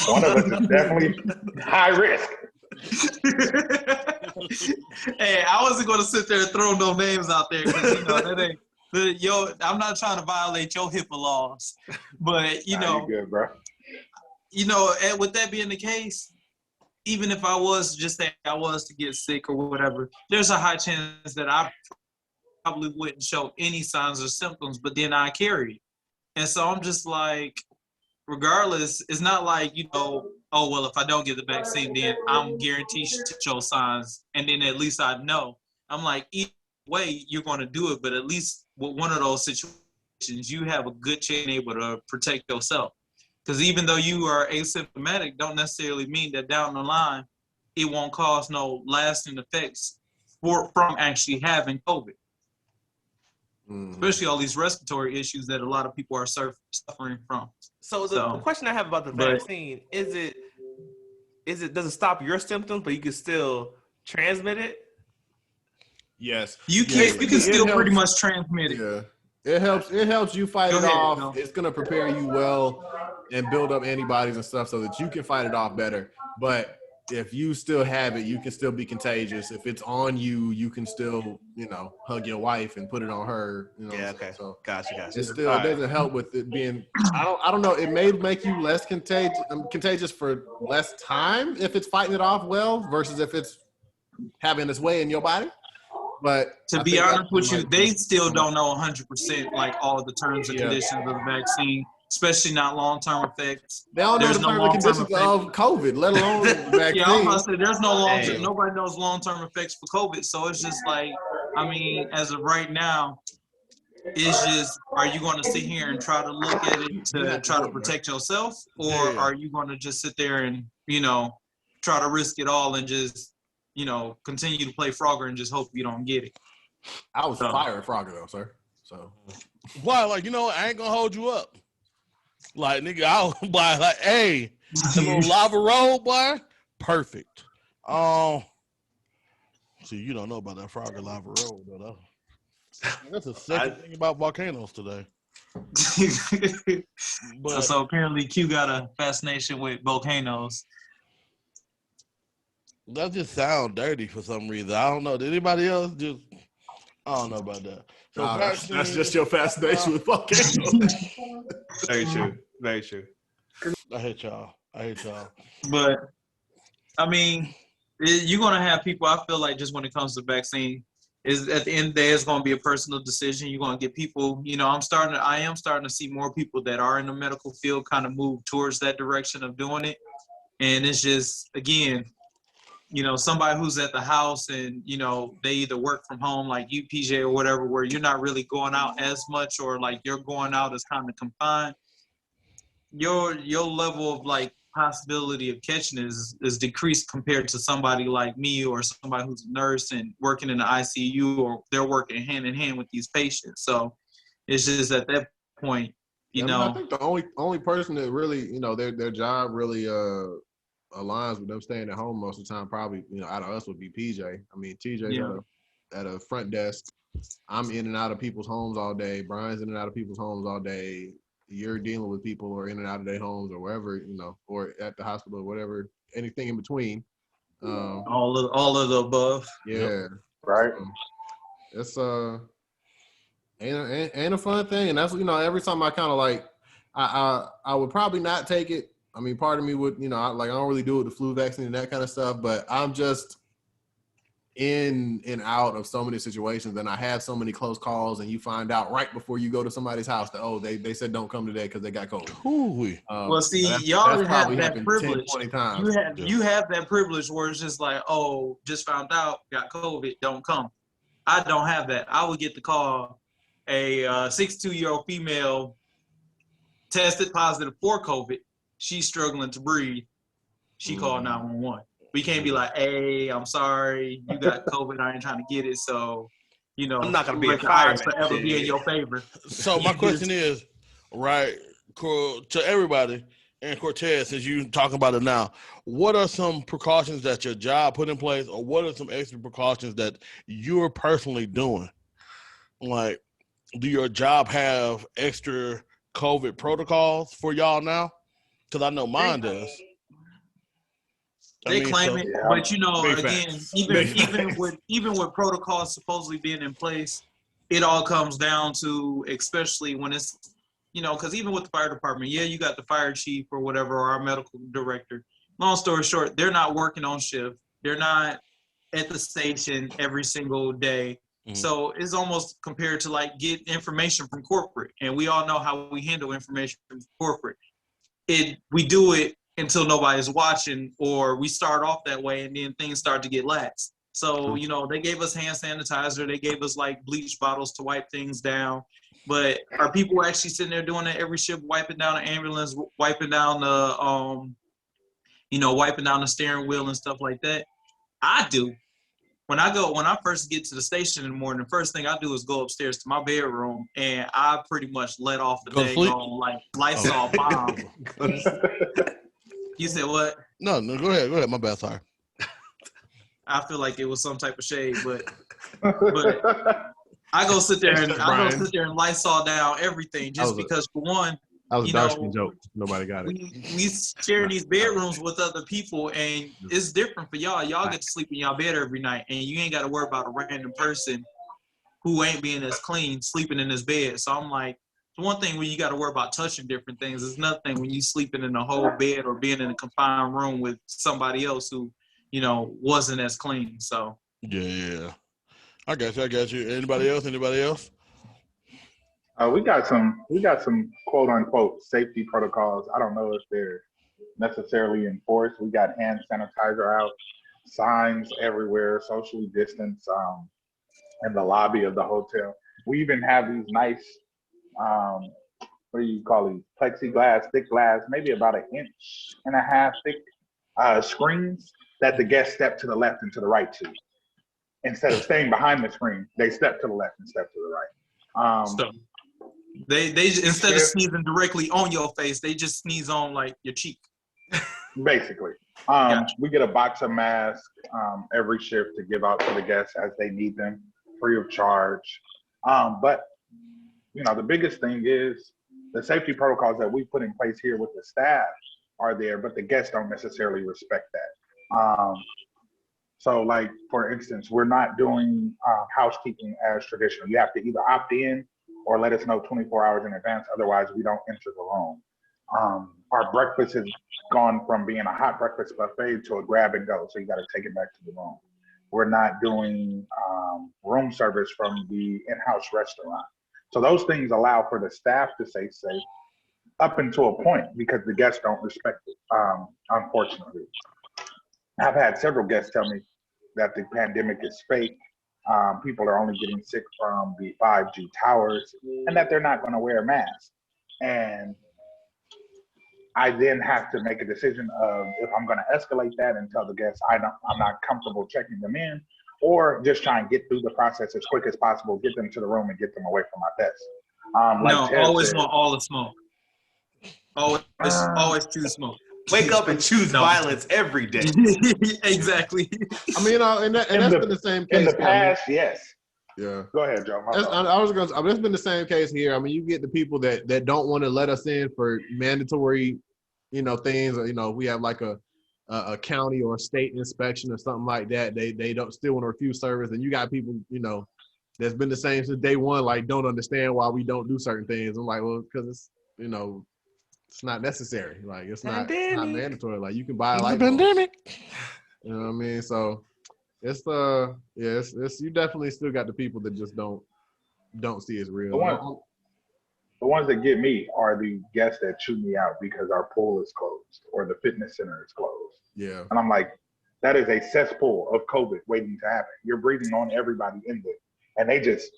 one of us is definitely high risk. Hey, I wasn't going to sit there and throw no names out there because that ain't. I'm not trying to violate your HIPAA laws, but You're good, bro. And with that being the case, even if I was to get sick or whatever, there's a high chance that I probably wouldn't show any signs or symptoms, but then I carry it. And so I'm just like, regardless, it's not like, oh, well, if I don't get the vaccine, then I'm guaranteed to show signs. And then at least I know. I'm like, either way, you're going to do it. But at least with one of those situations, you have a good chance able to protect yourself. Because even though you are asymptomatic, don't necessarily mean that down the line, it won't cause no lasting effects from actually having COVID. Especially all these respiratory issues that a lot of people are suffering from. So the question I have about the vaccine, does it stop your symptoms, but you can still transmit it? Yes. You can still pretty much transmit it. Yeah. It helps you fight it off. It's going to prepare you well and build up antibodies and stuff so that you can fight it off better. But if you still have it, you can still be contagious. If it's on you, you can still, hug your wife and put it on her. Okay. So gotcha. It still doesn't help with it being. I don't know. It may make you less contagious for less time if it's fighting it off well versus if it's having its way in your body. But to be honest with you, they still don't know 100% like all the terms and conditions of the vaccine. especially not long-term effects. They don't know There's the no terms and long-term conditions of COVID, let alone vaccine. Yeah, I'm about to say there's no long-term. Hey. Nobody knows long-term effects for COVID. So it's just like, I mean, as of right now, it's just, are you going to sit here and try to look at it to try to protect yourself, or Yeah. are you going to just sit there and try to risk it all and just continue to play Frogger and just hope you don't get it? I was fire at Frogger though, sir. So Why? Like, I ain't gonna hold you up. Like, nigga, I'll buy like, hey, a little lava roll, boy, perfect. See, you don't know about that Frogger lava roll, though. That's the second thing about volcanoes today. But so apparently Q got a fascination with volcanoes. that just sounds dirty for some reason. I don't know. Did anybody else I don't know about that. So that's just your fascination with volcanoes. Very true. Very true. I hate y'all. But I mean, you're gonna have people. I feel like just when it comes to vaccine, is at the end of the day, it's gonna be a personal decision. You're gonna get people. I am starting to see more people that are in the medical field kind of move towards that direction of doing it, and it's just again, somebody who's at the house and they either work from home like you, PJ, or whatever, where you're not really going out as much, or like you're going out as kind of confined. Your level of like possibility of catching is decreased compared to somebody like me or somebody who's a nurse and working in the ICU, or they're working hand in hand with these patients. So it's just at that point, I think the only person that really, their job really aligns with them staying at home most of the time, probably, out of us would be PJ. I mean, TJ's at a front desk. I'm in and out of people's homes all day. Brian's in and out of people's homes all day. You're dealing with people who are in and out of their homes or wherever, or at the hospital or whatever, anything in between. All of the above. Yeah. Yep. Right. It's ain't a fun thing. And that's, every time I kind of like, I would probably not take it. I mean, part of me would, I don't really do it, the flu vaccine and that kind of stuff, but I'm just in and out of so many situations, and I have so many close calls, and you find out right before you go to somebody's house that, they said don't come today because they got COVID. Ooh. Well, see, that's y'all have probably that happened privilege. 10, 20 times. You have that privilege where it's just like, oh, just found out, got COVID, don't come. I don't have that. I would get the call, a 62-year-old female tested positive for COVID. She's struggling to breathe. She called 911. We can't be like, hey, I'm sorry, you got COVID, I ain't trying to get it, so, I'm not gonna be a let the fireman. odds forever be in your favor. So my question is, right, to everybody, and Cortez, since you talking about it now, what are some precautions that your job put in place, or what are some extra precautions that you're personally doing? Like, do your job have extra COVID protocols for y'all now? Because I know mine does. They claim it, but Big again, facts. even with protocols supposedly being in place, it all comes down to, especially when it's, because even with the fire department, you got the fire chief or whatever, or our medical director. Long story short, they're not working on shift. They're not at the station every single day. Mhm. So it's almost compared to like get information from corporate, and we all know how we handle information from corporate. We do it until nobody's watching, or we start off that way and then things start to get lax. So, they gave us hand sanitizer, they gave us like bleach bottles to wipe things down. But are people actually sitting there doing that every shift, wiping down the ambulance, wiping down the wiping down the steering wheel and stuff like that? I do. When I first get to the station in the morning, the first thing I do is go upstairs to my bedroom, and I pretty much let off the Go to sleep? like Lysol bomb. You said what? No, go ahead. My bad, sorry. I feel like it was some type of shade, but I go sit there and Lysol down everything just because, for one, That was a dark skin joke. Nobody got it. we share these bedrooms with other people, and it's different for y'all. Y'all get to sleep in y'all bed every night, and you ain't got to worry about a random person who ain't being as clean sleeping in his bed. So I'm like, it's one thing when you got to worry about touching different things. It's another thing when you sleeping in a whole bed or being in a confined room with somebody else who, wasn't as clean. So Yeah. I got you. Anybody else? We got some quote unquote safety protocols. I don't know if they're necessarily enforced. We got hand sanitizer out, signs everywhere, socially distance in the lobby of the hotel. We even have these nice what do you call these? Plexiglass, thick glass, maybe about 1.5 inches thick screens that the guests step to the left and to the right to. Instead of staying behind the screen, they step to the left and step to the right. So they instead of sneezing directly on your face, they just sneeze on like your cheek. Basically. Gotcha. We get a box of masks every shift to give out to the guests as they need them, free of charge. But the biggest thing is the safety protocols that we put in place here with the staff are there, but the guests don't necessarily respect that. So like, for instance, we're not doing housekeeping as traditional. You have to either opt in or let us know 24 hours in advance. Otherwise, we don't enter the room. Our breakfast has gone from being a hot breakfast buffet to a grab and go. So you got to take it back to the room. We're not doing room service from the in-house restaurant. So those things allow for the staff to stay safe up until a point because the guests don't respect it, unfortunately. I've had several guests tell me that the pandemic is fake. People are only getting sick from the 5G towers and that they're not going to wear a mask. And I then have to make a decision of if I'm going to escalate that and tell the guests I'm not comfortable checking them in, or just try and get through the process as quick as possible, get them to the room and get them away from my desk. Always want all the smoke. Always choose smoke. Wake up and choose violence every day. Exactly. I mean, and that's been the same case. In the past, yes. Yeah. Go ahead, Joe. That's been the same case here. I mean, you get the people that don't want to let us in for mandatory, things. We have like a county or a state inspection or something like that. They don't still want to refuse service, and you got people, that's been the same since day one. Like, don't understand why we don't do certain things. I'm like, well, because it's it's not necessary. Like, it's not mandatory. Like, you can buy a light bulb. Pandemic. You know what I mean? So it's you definitely still got the people that just don't see it's real. The ones that get me are the guests that chew me out because our pool is closed or the fitness center is closed. Yeah. And I'm like, that is a cesspool of COVID waiting to happen. You're breathing on everybody in there. And they just,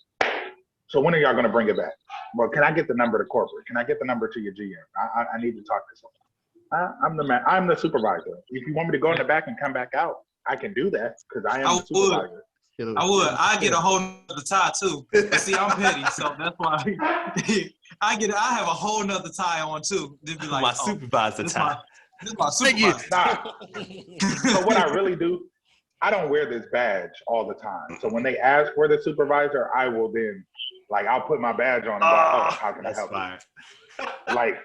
so when are y'all going to bring it back? Well, can I get the number to corporate? Can I get the number to your GM? I need to talk to someone. I'm the supervisor. If you want me to go in the back and come back out, I can do that because I am the supervisor. I would. I get a whole nother tie too. But see, I'm petty, so that's why I have a whole nother tie on too. Just be like, my supervisor tie. This is my supervisor. So what I really do, I don't wear this badge all the time. So when they ask for the supervisor, I will then, I'll put my badge on and go, how can I help you? Like,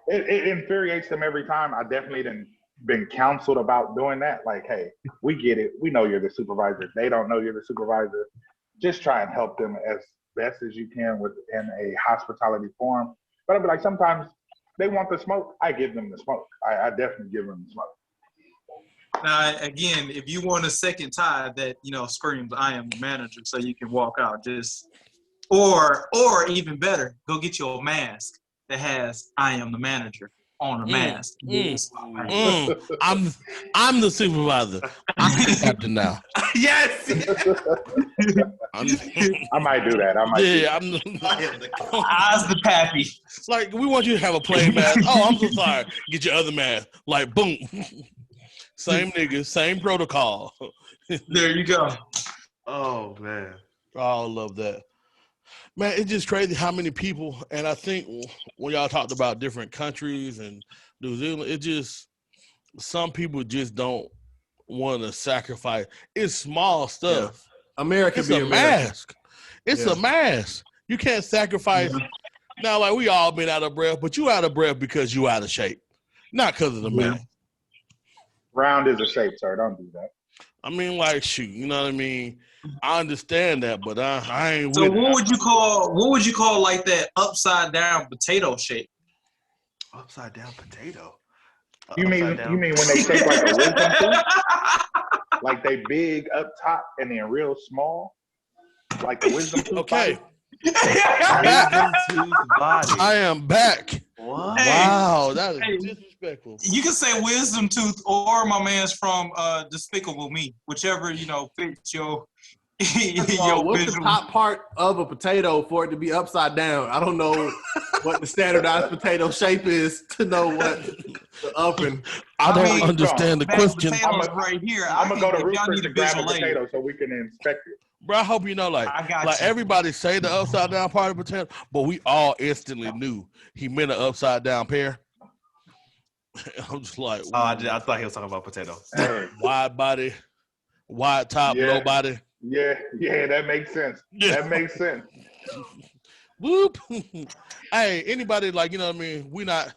it infuriates them every time. I definitely been counseled about doing that. Like, hey, we get it. We know you're the supervisor. They don't know you're the supervisor. Just try and help them as best as you can within a hospitality forum. But I'll be like, sometimes they want the smoke. I give them the smoke. I definitely give them the smoke. Now, again, if you want a second tie that, screams, I am the manager, so you can walk out, or even better, go get your mask that has I am the manager on a mask. I'm the supervisor. I'm the captain now. Yes. I might do that. I'm the pappy. Like, we want you to have a plain mask. Oh, I'm so sorry. Get your other mask. Like, boom. Same niggas, same protocol. There you go. Oh, man. I love that. Man, it's just crazy how many people, and I think when y'all talked about different countries and New Zealand, some people just don't want to sacrifice. It's small stuff. Yeah. America it's be a American. mask. It's a mask. You can't sacrifice. Now, like, we all been out of breath, but you out of breath because you out of shape, not because of the mask. Round is a shape, sir. Don't do that. I mean, like, shoot, you know what I mean? I understand that, but I ain't so with what it. What would you call like that upside down potato shape? Upside down potato. You mean when they shape like a wisdom tooth? Like they big up top and then real small? Like the wisdom tooth? Okay. Body? Wisdom tooth body. I am back. What? Hey. Wow, that is Hey. disrespectful. You can say wisdom tooth or my man's from Despicable Me, whichever fits your your What's the visual. top part of a potato for it to be upside down? I don't know what the standardized potato shape is to know what the up and. I don't mean, understand the That question. potato's right here. I'm gonna go to if y'all Rooster need to a grab a visual aid, potato so we can inspect it. Bro, I hope you know, I got like you. everybody say the upside down part of the potato, but we all instantly knew he meant an upside down pear. I'm just like, Oh, I thought he was talking about potato. Hey, wide body, wide top, Yeah. low body. yeah, that makes sense. Yeah. That makes sense. Whoop. Hey, anybody like, you know what I mean?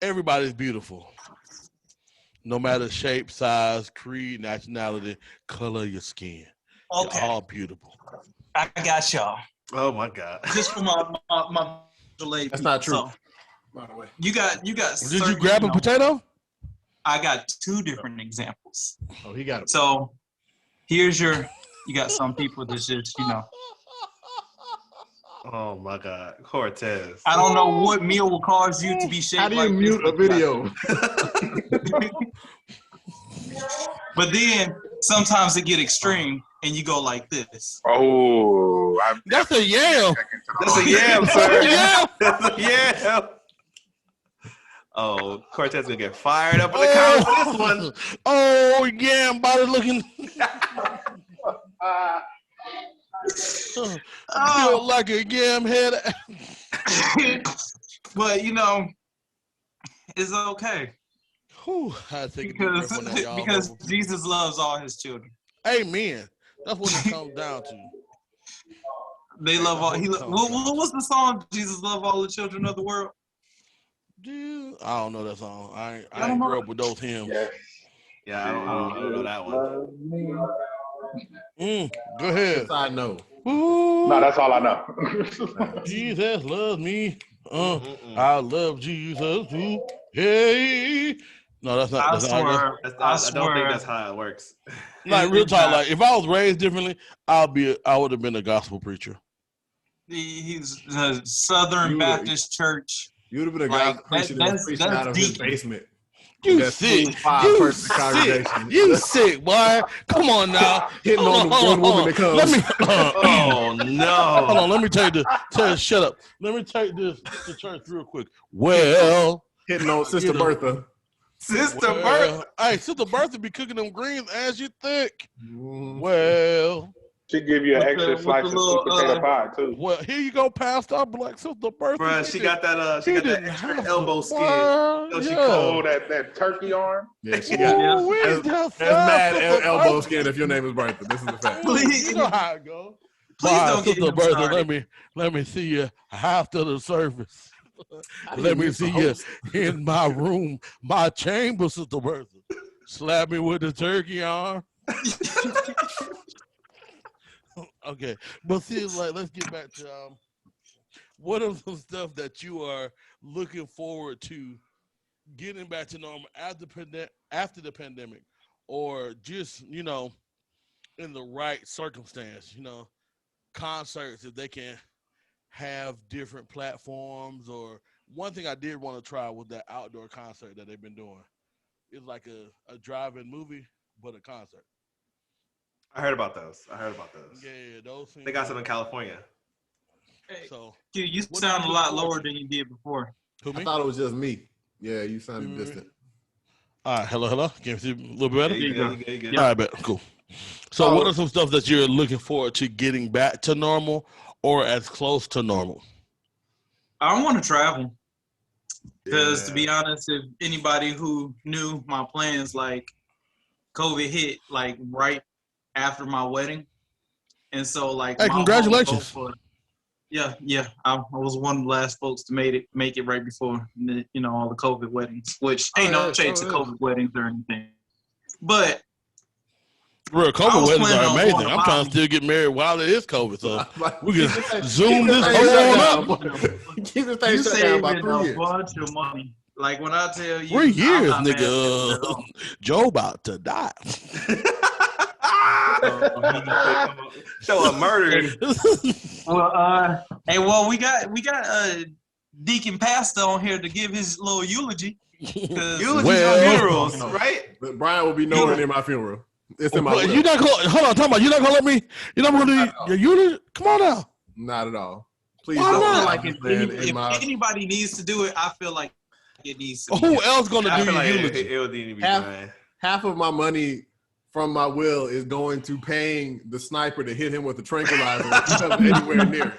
Everybody's beautiful. No matter shape, size, creed, nationality, color of your skin. You're Okay, all beautiful. I got y'all. Oh my god. Just for my visual aid. That's not true. So, By the way, you got. Did you certain, grab a know, potato? I got two different examples. oh, he got it. So you got some people that just, Oh my god. Cortez. I don't know what meal will cause you to be shaped How do you like mute this, a video? But then sometimes it get extreme and you go like this. Oh, That's a yam. That's a yam, That's a sir. yam. That's a yam. Oh, Cortez gonna get fired up in the comments for this one. Oh, yam body looking. Feel like a yam head. But it's okay Whew, I take a deep breath on that, y'all. because Jesus loves all his children. Amen. That's what it comes down to. They love all. What was the song? Jesus love all the children of the world. Dude, I don't know that song. I I don't ain't know. grew up with those hymns. Yeah, I don't know that one. Go ahead. I know. Ooh, No, that's all I know. Jesus loves me. I love Jesus too. Hey. No, that's not. I That's not swear. I don't think that's how it works. like real It's talk. not. Like if I was raised differently, I would have been a gospel preacher. He's a Southern You- Baptist Church. You would have been a Like, guy preaching that's preaching out of his deacon. basement. You That's sick. 25 You person sick. congregation. You sick, boy. Come on now. Hitting on the one woman that comes. Let me. Oh no. Hold on. Let me take this. Shut up. Let me take this to church real quick. Well, Hitting on Sister You know. Bertha. Sister Bertha. well, hey, Sister Bertha be cooking them greens as you thick. Well, She give you an With extra the- with slice the of little, sweet potato pie too. here you go, Pastor. I'm like Sister Bertha. Bruh, she got that extra elbow skin. So she cold that turkey arm. Yeah, she got that's mad elbow skin if your name is Bertha. This is the fact. Please. You know how it goes. Please don't get Sister him Bertha, started. let me see you after the service. Let me see you in my room, my chamber, Sister Bertha. Slap me with the turkey arm. Okay, but see, like, let's get back to what are some stuff that you are looking forward to getting back to normal after the pandemic, or just in the right circumstance, concerts if they can have different platforms. Or one thing I did want to try was that outdoor concert that they've been doing. It's like a drive-in movie, but a concert. I heard about those. Yeah, those things. They got some in California. So You What sound do a you lot look forward lower than you did before. who I me? thought it was just me. Yeah, you sounded Mhm. distant. All right, hello. Can you see a little bit better? Yeah, you go. good, you good. All right, bet. Cool. So, Oh. what are some stuff that you're looking forward to getting back to normal or as close to normal? I want to travel because, to be honest, if anybody who knew my plans, like COVID hit like right after my wedding, and so like Hey, my whole congratulations. goal for- yeah, I was one of the last folks to make it right before all the COVID weddings, which ain't no shade to COVID weddings or anything, but Real I COVID was weddings planning are on amazing. going to I'm trying Bali. to still get married while it is COVID. So we Keep can this zoom thing this shut whole down, on up. boy. Keep this thing you shut down by saving 3 a years. bunch of money. Like when I tell you, 3 years, I'm not mad at it at nigga. all. Joe about to die. Show up murdered. Well, we got Deacon Pastor on here to give his little eulogy. Eulogies on funerals, right? But Brian will be nowhere near my funeral. It's in my will. You're not gonna hold on. Talking about you're not gonna let me. You're not gonna do your eulogy. Come on now. Not at all. Please Why don't. not? Like if anybody needs to do it, I feel like it needs to. Who else gonna do your like eulogy? it would need to be Brian. half of my money from my will is going to paying the sniper to hit him with a tranquilizer anywhere near.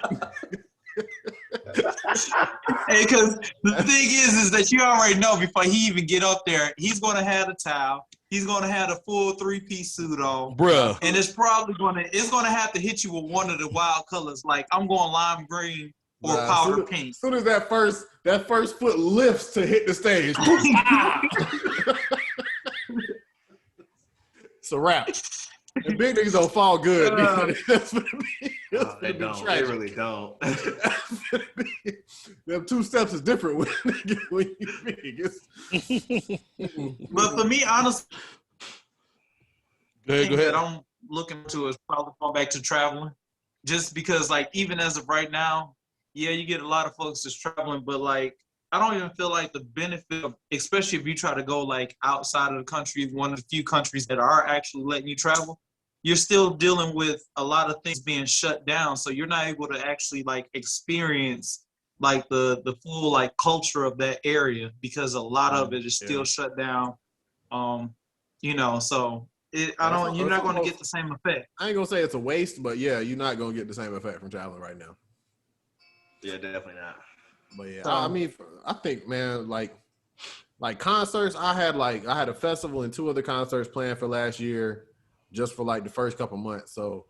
Hey, because the thing is that you already know before he even get up there, he's going to have the towel. He's going to have a full 3-piece suit on, Bruh. and it's going to have to hit you with one of the wild colors. Like I'm going lime green or powder pink. As soon as that first foot lifts to hit the stage, it's a wrap. And big niggas don't fall good. They don't. They really don't. Them 2 steps is different when you big. But for me, honestly, Go ahead. that I'm looking to is probably going back to traveling, just because like even as of right now, yeah, you get a lot of folks that's traveling, but like I don't even feel like the benefit of, especially if you try to go like outside of the country, one of the few countries that are actually letting you travel, you're still dealing with a lot of things being shut down. So you're not able to actually like experience like the full like culture of that area because a lot of it is still shut down. You know, so you're not going to get the same effect. I ain't gonna say it's a waste, but yeah, you're not gonna get the same effect from traveling right now. Yeah, definitely not. But yeah, I mean, I think, man, like concerts. I had a festival and 2 other concerts planned for last year, just for like the first couple months. So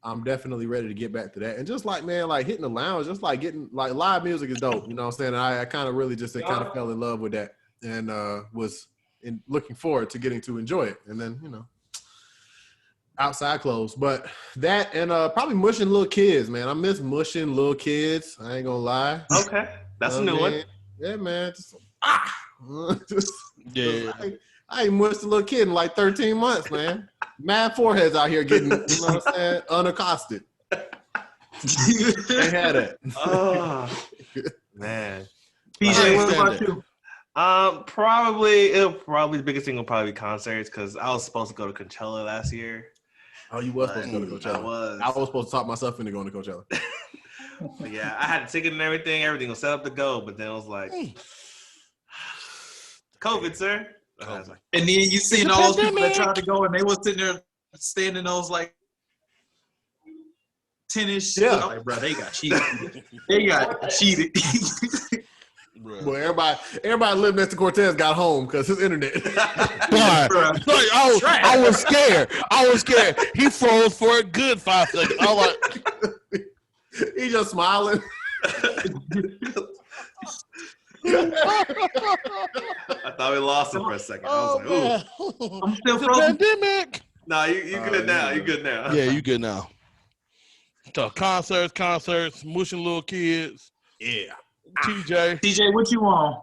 I'm definitely ready to get back to that. And just like, man, like hitting the lounge, just like getting like live music is dope. You know what I'm saying? And I kind of really just kind of fell in love with that and was looking forward to getting to enjoy it. And then, you know, outside clothes, but that and probably mushing little kids, man. I miss mushing little kids. I ain't gonna lie. Okay, that's a new one. Yeah, man. Yeah. I ain't mushed a little kid in like 13 months, man. Mad foreheads out here getting, you know what I'm saying, unaccosted. They had it. Oh man. PJ, what about you? Probably the biggest thing will probably be concerts because I was supposed to go to Coachella last year. Oh, you was supposed to go to Coachella. I was supposed to talk myself into going to Coachella. Yeah, I had a ticket and everything. Everything was set up to go, but then it was like, COVID, sir. And then you seen all those people that tried to go and they was sitting there standing those like tennis. Yeah, like, bro, they got cheated. They got cheated. Well, everybody living next to Cortez got home because his internet. I was scared. He froze for a good 5 seconds. I was like, he just smiling. I thought we lost him for a second. I was like, ooh. I'm still frozen. Pandemic. Nah, you good now. You good now. Yeah, you good now. So concerts, mushing little kids. Yeah. TJ, what you on?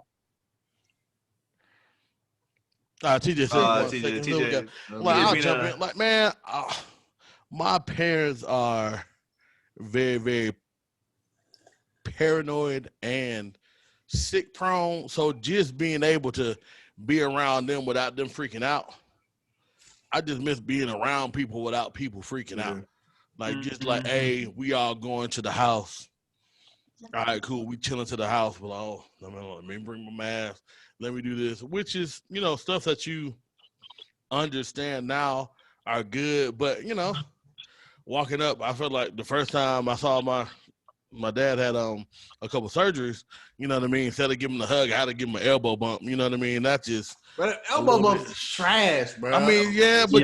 TJ. Like, I'll jump in. Like, man, my parents are very, very paranoid and sick prone. So just being able to be around them without them freaking out, I just miss being around people without people freaking out. Like, just like, hey, we all going to the house. All right, cool. We chilling to the house. But let me bring my mask. Let me do this, which is, you know, stuff that you understand now are good. But, you know, walking up, I felt like the first time I saw my dad had a couple surgeries, you know what I mean? Instead of giving him a hug, I had to give him an elbow bump. You know what I mean? That's just. But an elbow bump is trash, bro. I mean, yeah, but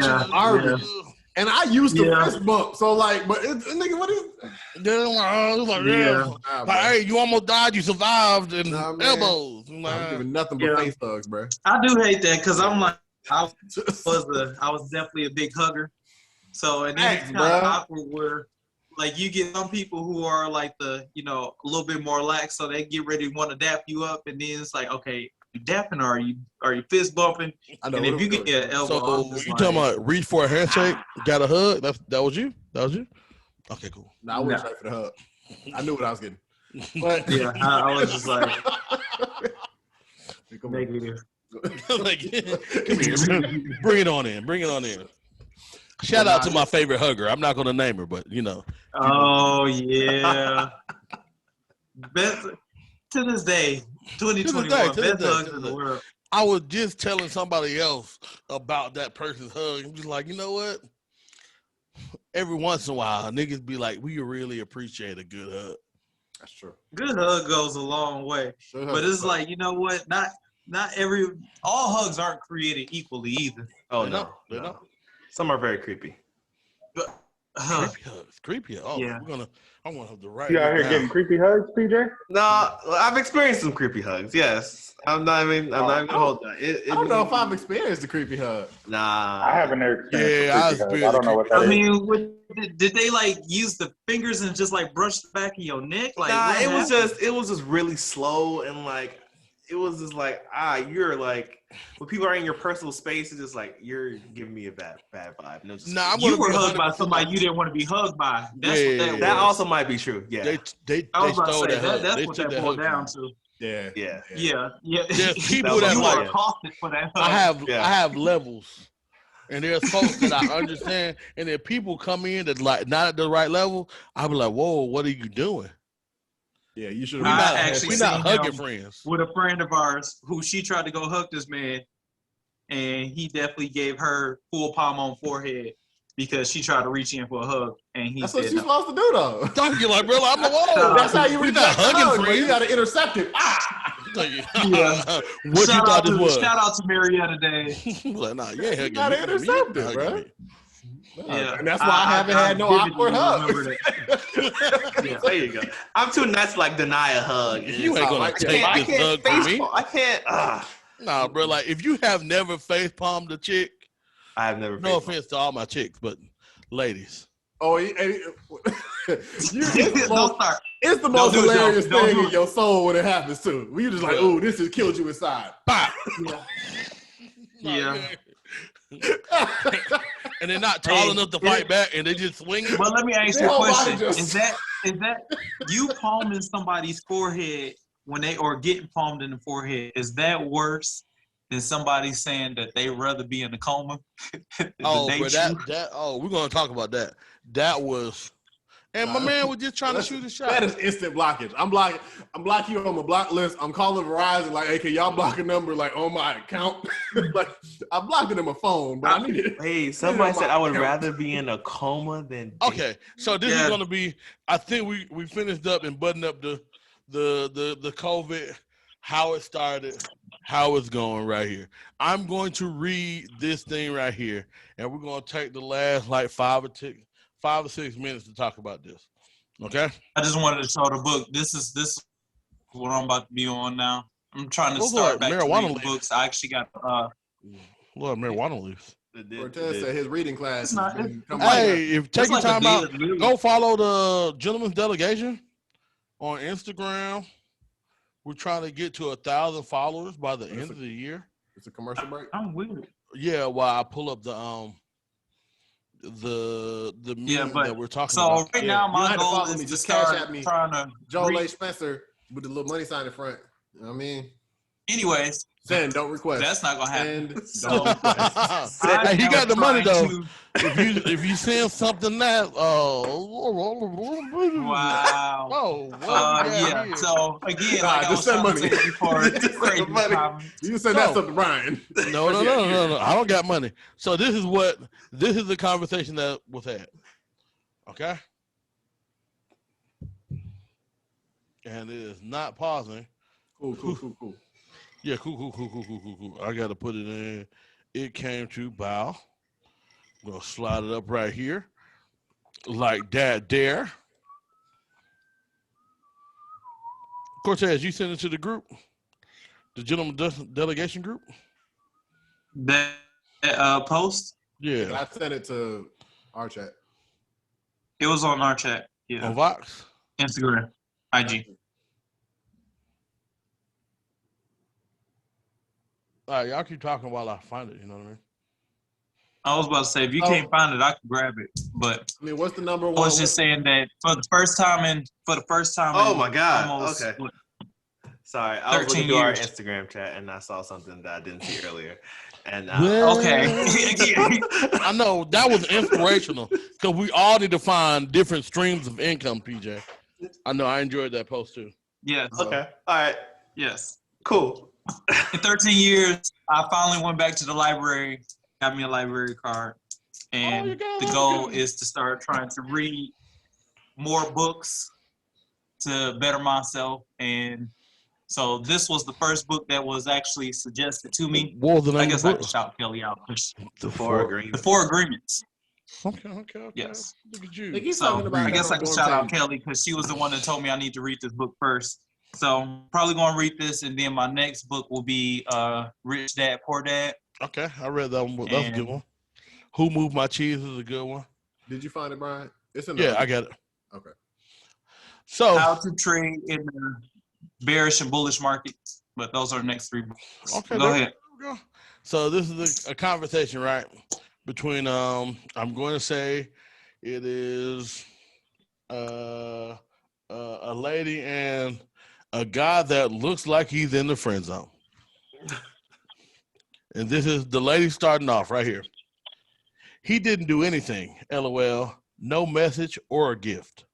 and I used to fist bump, so like, but nigga, what is? Like, hey, you almost died, you survived, and elbows. I'm giving nothing but face hugs, bro. I do hate that because I'm like, I was definitely a big hugger. So and then it's kind of awkward where, like, you get some people who are like a little bit more lax, so they get ready to want to dap you up, and then it's like, okay, you dapping or are you fist bumping? And if you get your elbow, so you talking about reach for a handshake? Got a hug? That was you? That was you? Okay, cool. Nah, I went straight for the hug. I knew what I was getting. But Yeah, I was just like, Come on. negative. Like, come here, bring it on in. Bring it on in. Shout out to my favorite hugger. I'm not gonna name her, but you know. Oh yeah. Best to this day, 2021, best hugs in the world. I was just telling somebody else about that person's hug. I'm just like, you know what? Every once in a while, niggas be like, we really appreciate a good hug. That's true. Good hug goes a long way. But it's like, you know what? Not all hugs aren't created equally either. Oh They no, don't. no. Some are very creepy. But Creepy hugs. Creepy. Oh, Yeah. I want to have the right. You out here getting creepy hugs, PJ? No, I've experienced some creepy hugs. Yes, I'm not even gonna hold that. I don't know if I've experienced the creepy hug. Nah, I haven't experienced Yeah, a creepy hug. I don't know what that I is. mean, did they like use the fingers and just like brush the back of your neck? Like, nah, what it was just really slow and like it was just like you're like when people are in your personal space, it's just like you're giving me a bad vibe. No, just Nah, I'm you gonna were be hugged by 100% somebody you didn't want to be hugged by. That's what that that was. also might be true. Yeah, They I was about stole to say that hug. that's They what took that boiled hug down from to. Yeah. Yeah. There's people That was You that were like accosted for that hug. I have levels. And there's folks that I understand, and then people come in that like not at the right level. I'll be like, "Whoa, what are you doing? Yeah, you should We're have. not hugging friends." with a friend of ours who she tried to go hug this man, and he definitely gave her full palm on forehead because she tried to reach in for a hug, and he That's what said you're no. supposed to do, though. Don't you like, bro? I'm a whoa. That's how you We're reject not the hugging hug, but friends. you got to intercept it. Ah! Like, Yeah. what you thought this was? Shout out to Marietta Day. Like, nah, you ain't hugging gotta me. intercept You it, hugging bro. me. Yeah, And that's why I haven't had no vividly awkward hugs. remember that. yeah, there you go. I'm too nuts to like deny a hug. You ain't gonna like, take I this can't hug from me. I can't. Nah, bro. Like, if you have never face palmed a chick, I have never. no offense to all my chicks, but ladies, Oh, it's the most, Don't start. it's the Don't most do it, hilarious don't thing do in it. your soul when it happens too. When you just like, oh, this has killed you inside. bop. Yeah. And they're not tall Hey, enough to fight back, and they just swinging. But let me ask you a Hell, why question: just- Is that you palming somebody's forehead when they or getting palmed in the forehead? Is that worse than somebody saying that they rather be in a coma? Oh, bro, we're gonna talk about that. That was, and my man was just trying to shoot a shot. That is instant blockage. I'm blocking you on my block list. I'm calling Verizon like, hey, can y'all block a number like on my account? Like, I'm blocking in my phone, but I need it. Hey, somebody said I would account. rather be in a coma than. Okay, so this is Yeah. gonna be. I think we finished up and buttoned up the COVID, how it started, how it's going right here. I'm going to read this thing right here, and we're gonna take the last like 5 or 6 minutes to talk about this. Okay. I just wanted to show the book. This is what I'm about to be on now. I'm trying to Those start are back to marijuana reading leaves. books. I actually got Lord, marijuana leaves. Cortez said his reading class. It's not- has been it's coming like- Hey, if take it's your like a time out, daily- go follow the Gentleman's Delegation on Instagram. We're trying to get to 1,000 followers by the end of the year. It's a commercial break. I'm weird. Yeah, while I pull up the meeting but- that we're talking So about. right Yeah. now You my don't have to goal follow is me, to just cash start at me. trying to Joel read. A. Spencer with the little money sign in front. You know what I mean? Anyways, Send, don't request. that's not gonna happen. Send, don't request. Hey, he I got the am money though. trying If you send something that Wow. oh what we got Yeah. here? So again, Nah, like I just was send trying to money. say before, Just send crazy money. comments. You can send that stuff to Brian. No. I don't got money. So this is the conversation that was had. Okay. And it is not pausing. Cool. Yeah, cool. I gotta put it in. It came to bow. I'm gonna slide it up right here. Like that there. Cortez, you send it to the group? The gentleman delegation group? That post, Yeah. I sent it to our chat. it was on our chat. Yeah. On Vox? Instagram, IG. All right, y'all keep talking while I find it, you know what I mean? I was about to say, if you can't find it, I can grab it. But I mean, what's the number I one? was just saying that for the first time Oh my God. almost, Okay. Sorry, I was 13 looking through our years. Instagram chat and I saw something that I didn't see earlier. And Okay. I know that was inspirational because we all need to find different streams of income, PJ. I know I enjoyed that post too. Yes. okay, all right, Yes. cool. In 13 years, I finally went back to the library, got me a library card, and the goal is to start trying to read more books to better myself. And so this was the first book that was actually suggested to me. What was the name I of guess the I book? can shout Kelly out. The four The agreements. Four Agreements. Okay. Yes. Look at They you. keep So talking about I guess I can dorm shout out tables. Kelly because she was the one that told me I need to read this book first. So I'm probably going to read this, and then my next book will be Rich Dad, Poor Dad. Okay, I read that one. That's a good one. Who Moved My Cheese is a good one. Did you find it, Brian? It's in the Yeah, I got it. Okay. So How to Trade in the Bearish and Bullish Markets. But those are the next three books. okay, Go ahead. there we go. So this is a conversation, right? Between I'm going to say it is a lady and a guy that looks like he's in the friend zone. And this is the lady starting off right here. He didn't do anything. LOL. No message or a gift.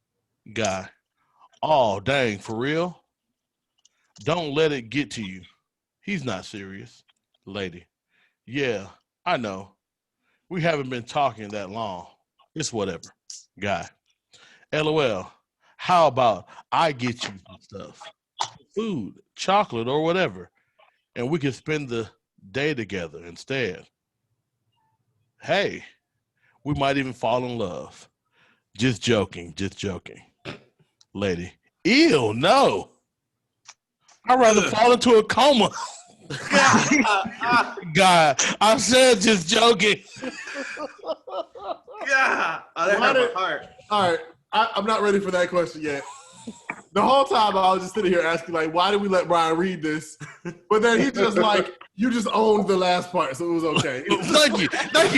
Guy. Oh, dang, for real? Don't let it get to you. He's not serious. Lady. Yeah, I know. We haven't been talking that long. It's whatever. Guy. LOL. How about I get you some stuff? Food, chocolate, or whatever. And we can spend the day together instead. Hey, we might even fall in love. Just joking. Lady. Ew, no. I'd rather fall into a coma. God, I said just joking. Yeah, oh, that hurt my heart. All right. I'm not ready for that question yet. The whole time I was just sitting here asking, like, why did we let Brian read this? But then he just like, you just owned the last part, so it was okay. Thank you.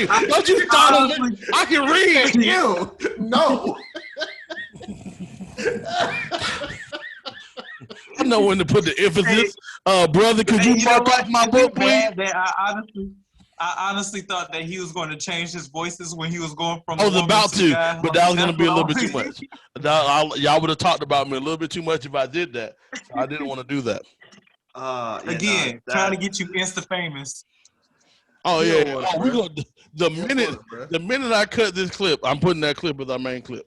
Don't you start on me. I can read. You no. I know when to put the emphasis. Brother, could you mark off my book, please? I honestly thought that he was going to change his voices when he was going from. I was about to, guy. but that was going to be a little bit too much. Y'all would have talked about me a little bit too much if I did that. So I didn't want to do that. Again, trying to get you Insta famous. Oh You yeah. know what, Oh, we gonna the minute I cut this clip, I'm putting that clip as our main clip.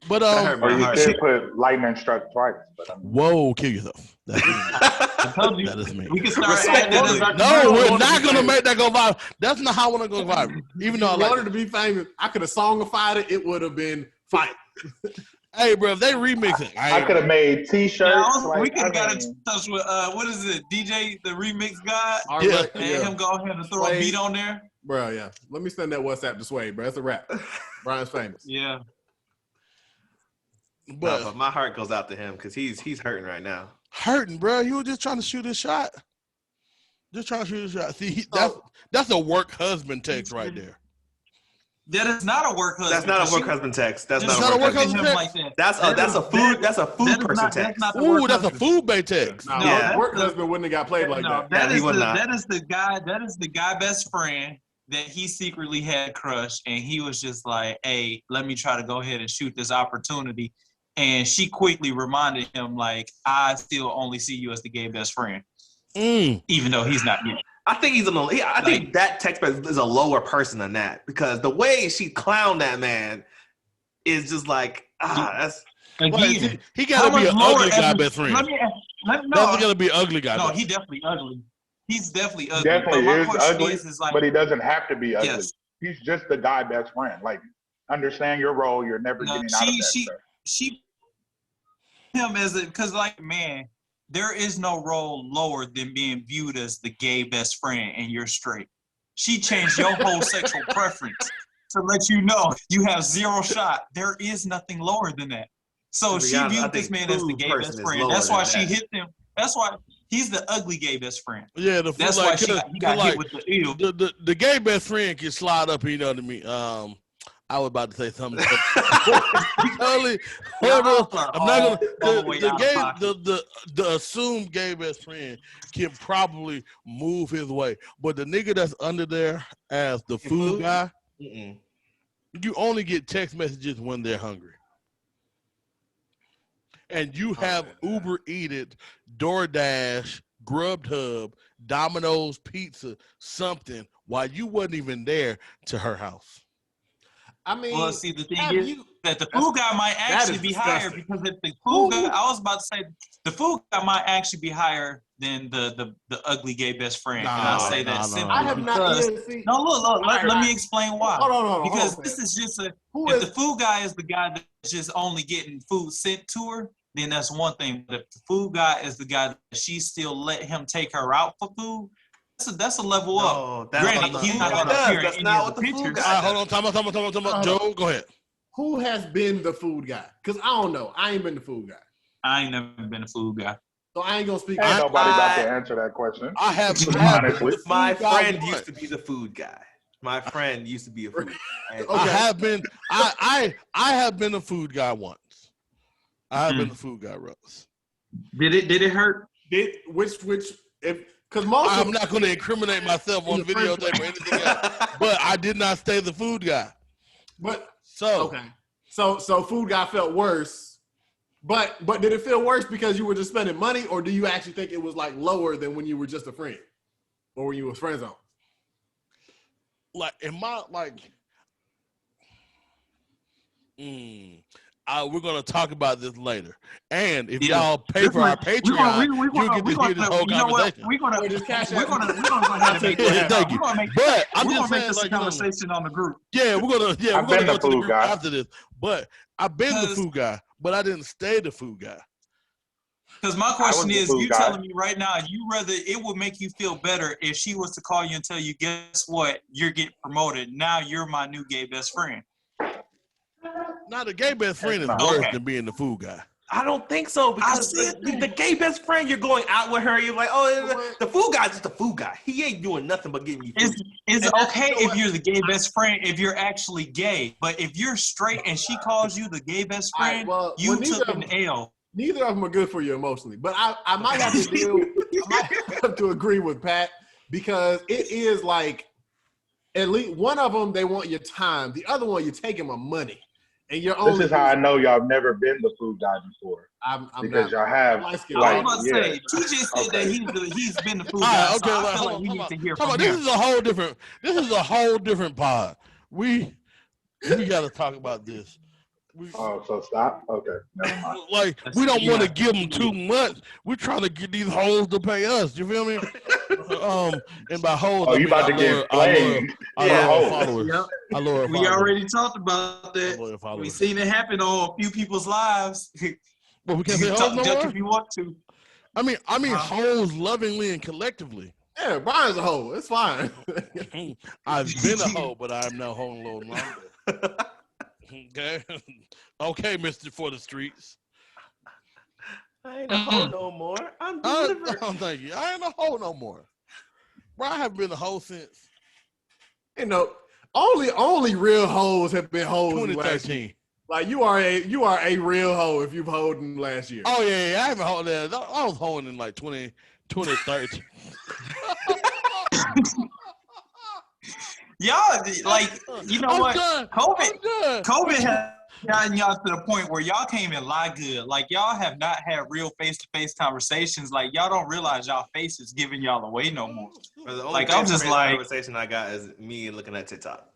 But That hurt Or my you heart. could put lightning struck twice. But whoa, kill yourself. That's me. I told you. That is me. We can start Respect adding that. No, we're not gonna make that go viral. That's not how I want to go viral. Even though I I like wanted to be famous. I could have songified it. It would have been fine. Hey, bro, if they remix it, I could have made T-shirts. we could have got in touch with what is it, DJ, the remix guy, Yeah. and him go ahead and throw a Sway. beat on there. Bro, yeah. Let me send that WhatsApp to Sway, bro. That's a wrap. Brian's famous. Yeah. but my heart goes out to him because he's hurting right now. hurting, bro. You were just trying to shoot a shot. Just trying to shoot a shot. See, Oh. that's a work husband text right there. That is not a work husband. That's not a work husband text. That's Just not a work work husband. husband him text. like that. That's a food person text. That's not the Ooh, work that's a husband. food bait text. Nah, Yeah. work husband wouldn't have got played like No, that. Yeah, he would not. that is the guy. That is the guy best friend that he secretly had a crush, and he was just like, "Hey, let me try to go ahead and shoot this opportunity." And she quickly reminded him, like, "I still only see you as the gay best friend, even though he's not gay." I think I think that text message is a lower person than that because the way she clowned that man is just like that's. Again, He got to be an ugly guy best friend. Let me That's no, got to be an ugly guy. no, best he definitely ugly. He's definitely ugly. definitely but my is question ugly, is like, but he doesn't have to be ugly. yes, He's just the guy best friend. Like, understand your role. You're never No, getting out of that. stuff. she him as a because like man, there is no role lower than being viewed as the gay best friend and you're straight. She changed your whole sexual preference to let you know you have zero shot. There is nothing lower than that. So To be she honest, I viewed this think man as the food gay person best is friend. lower That's than why she that. hit them. That's why he's the ugly gay best friend. Yeah, That's why he got hit with the ew. The gay best friend can slide up. You know what I mean? I was about to say something. Totally. I'm not gonna. The assumed gay best friend can probably move his way, but the nigga that's under there as the food guy, you only get text messages when they're hungry, and you have Uber Eated, DoorDash, Grubhub, Domino's Pizza, something while you wasn't even there to her house. I mean, well, see, the thing is that the food guy might actually be higher because if the food guy, I was about to say, the food guy might actually be higher than the ugly gay best friend. And I say that simply I have because look, let me explain why. Hold on, because this is just if the food guy is the guy that's just only getting food sent to her, then that's one thing. But if the food guy is the guy that she still let him take her out for food, that's a level up. Granted, he's not going to appear in any of the pictures. Hold on, time out. Joe, go ahead. Who has been the food guy? Because I don't know. I ain't been the food guy. I ain't never been a food guy. So I ain't going to speak. Ain't nobody about to answer that question. I have. My friend used to be the food guy. My friend used to be a food guy. Okay. I have been. I have been a food guy once. I have been a food guy, Rose. Did it hurt? Because I'm not going to incriminate myself on videotape or anything else, but I did not stay the food guy. So food guy felt worse, but did it feel worse because you were just spending money, or do you actually think it was like lower than when you were just a friend, or when you were friend zone? Like we're gonna talk about this later, and if y'all pay for our Patreon, you get to hear this whole conversation. We're gonna go ahead and make that happen. But I'm just saying, make this conversation on the group. Yeah, we're gonna go to the group after this. But I've been the food guy, but I didn't stay the food guy. Because my question is, you telling me right now, it would make you feel better if she was to call you and tell you, guess what, you're getting promoted. Now you're my new gay best friend. Now the gay best friend is worse than being the food guy. I don't think so because the gay best friend, you're going out with her. You're like, oh, the food guy's just the food guy. He ain't doing nothing but getting you food. Is it okay if you're the gay best friend if you're actually gay? But if you're straight and she calls you the gay best friend, you took an L. Neither of them are good for you emotionally. But I might have to have to agree with Pat because it is like at least one of them they want your time. The other one you're taking my money. And you're this is how I know y'all have never been the food guy before. Because y'all have. I was about to say, TJ said that he's been the food guy. Okay, I feel like we need to hear from him. This is a whole different pod. We got to talk about this. So stop? Okay, never mind. Like, we don't want to give them too much. We're trying to get these hoes to pay us. You feel me? And by hoes, you about to get played. Followers. Yep. We already talked about that. We seen it happen on a few people's lives. But we can't say hoes no more? If you want to. I mean, hoes lovingly and collectively. Yeah, Brian's a hoe. It's fine. I've been a hoe, but I'm now hoeing a little longer. Okay, Mr. For the Streets. I ain't a hoe no more. I'm delivered. Thank you. I ain't a hoe no more. Bro, I haven't been a hoe since. Only real hoes have been hoes 2013. Like you are a real hoe if you've hoed in last year. Oh yeah, I haven't hoed that. I was hoeing in like 2013. Y'all, like, you know what? COVID has gotten y'all to the point where y'all can't even lie good. Like, y'all have not had real face-to-face conversations. Like, y'all don't realize y'all face is giving y'all away no more. Like, I'm just like, conversation I got is me looking at TikTok.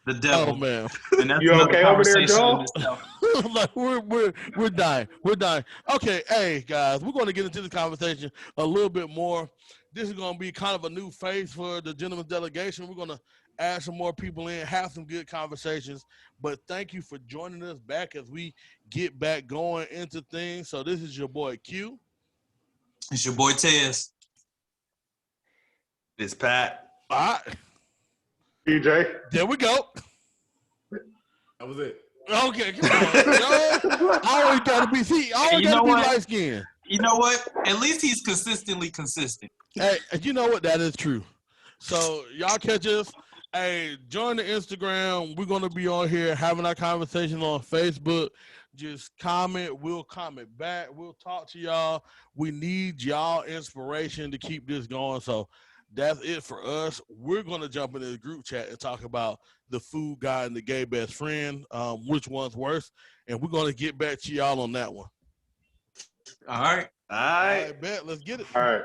The devil, man. And that's you okay over there, Joe? Like we're dying. We're dying. Okay, hey guys, we're going to get into the conversation a little bit more. This is going to be kind of a new phase for the gentleman's delegation. We're going to add some more people in, have some good conversations. But thank you for joining us back as we get back going into things. So this is your boy Q. It's your boy Tez. It's Pat. All right. DJ. There we go. That was it. Okay, come on. Yo. Always gotta be You know gotta be what? light skinned. You know what? At least he's consistently consistent. Hey, you know what? That is true. So y'all catch us. Hey, join the Instagram. We're gonna be on here having our conversation on Facebook. Just comment. We'll comment back. We'll talk to y'all. We need y'all inspiration to keep this going. So that's it for us. We're gonna jump into the group chat and talk about the food guy and the gay best friend. Which one's worse? And we're gonna get back to y'all on that one. All right. All All right. right, bet. Let's get it. All right.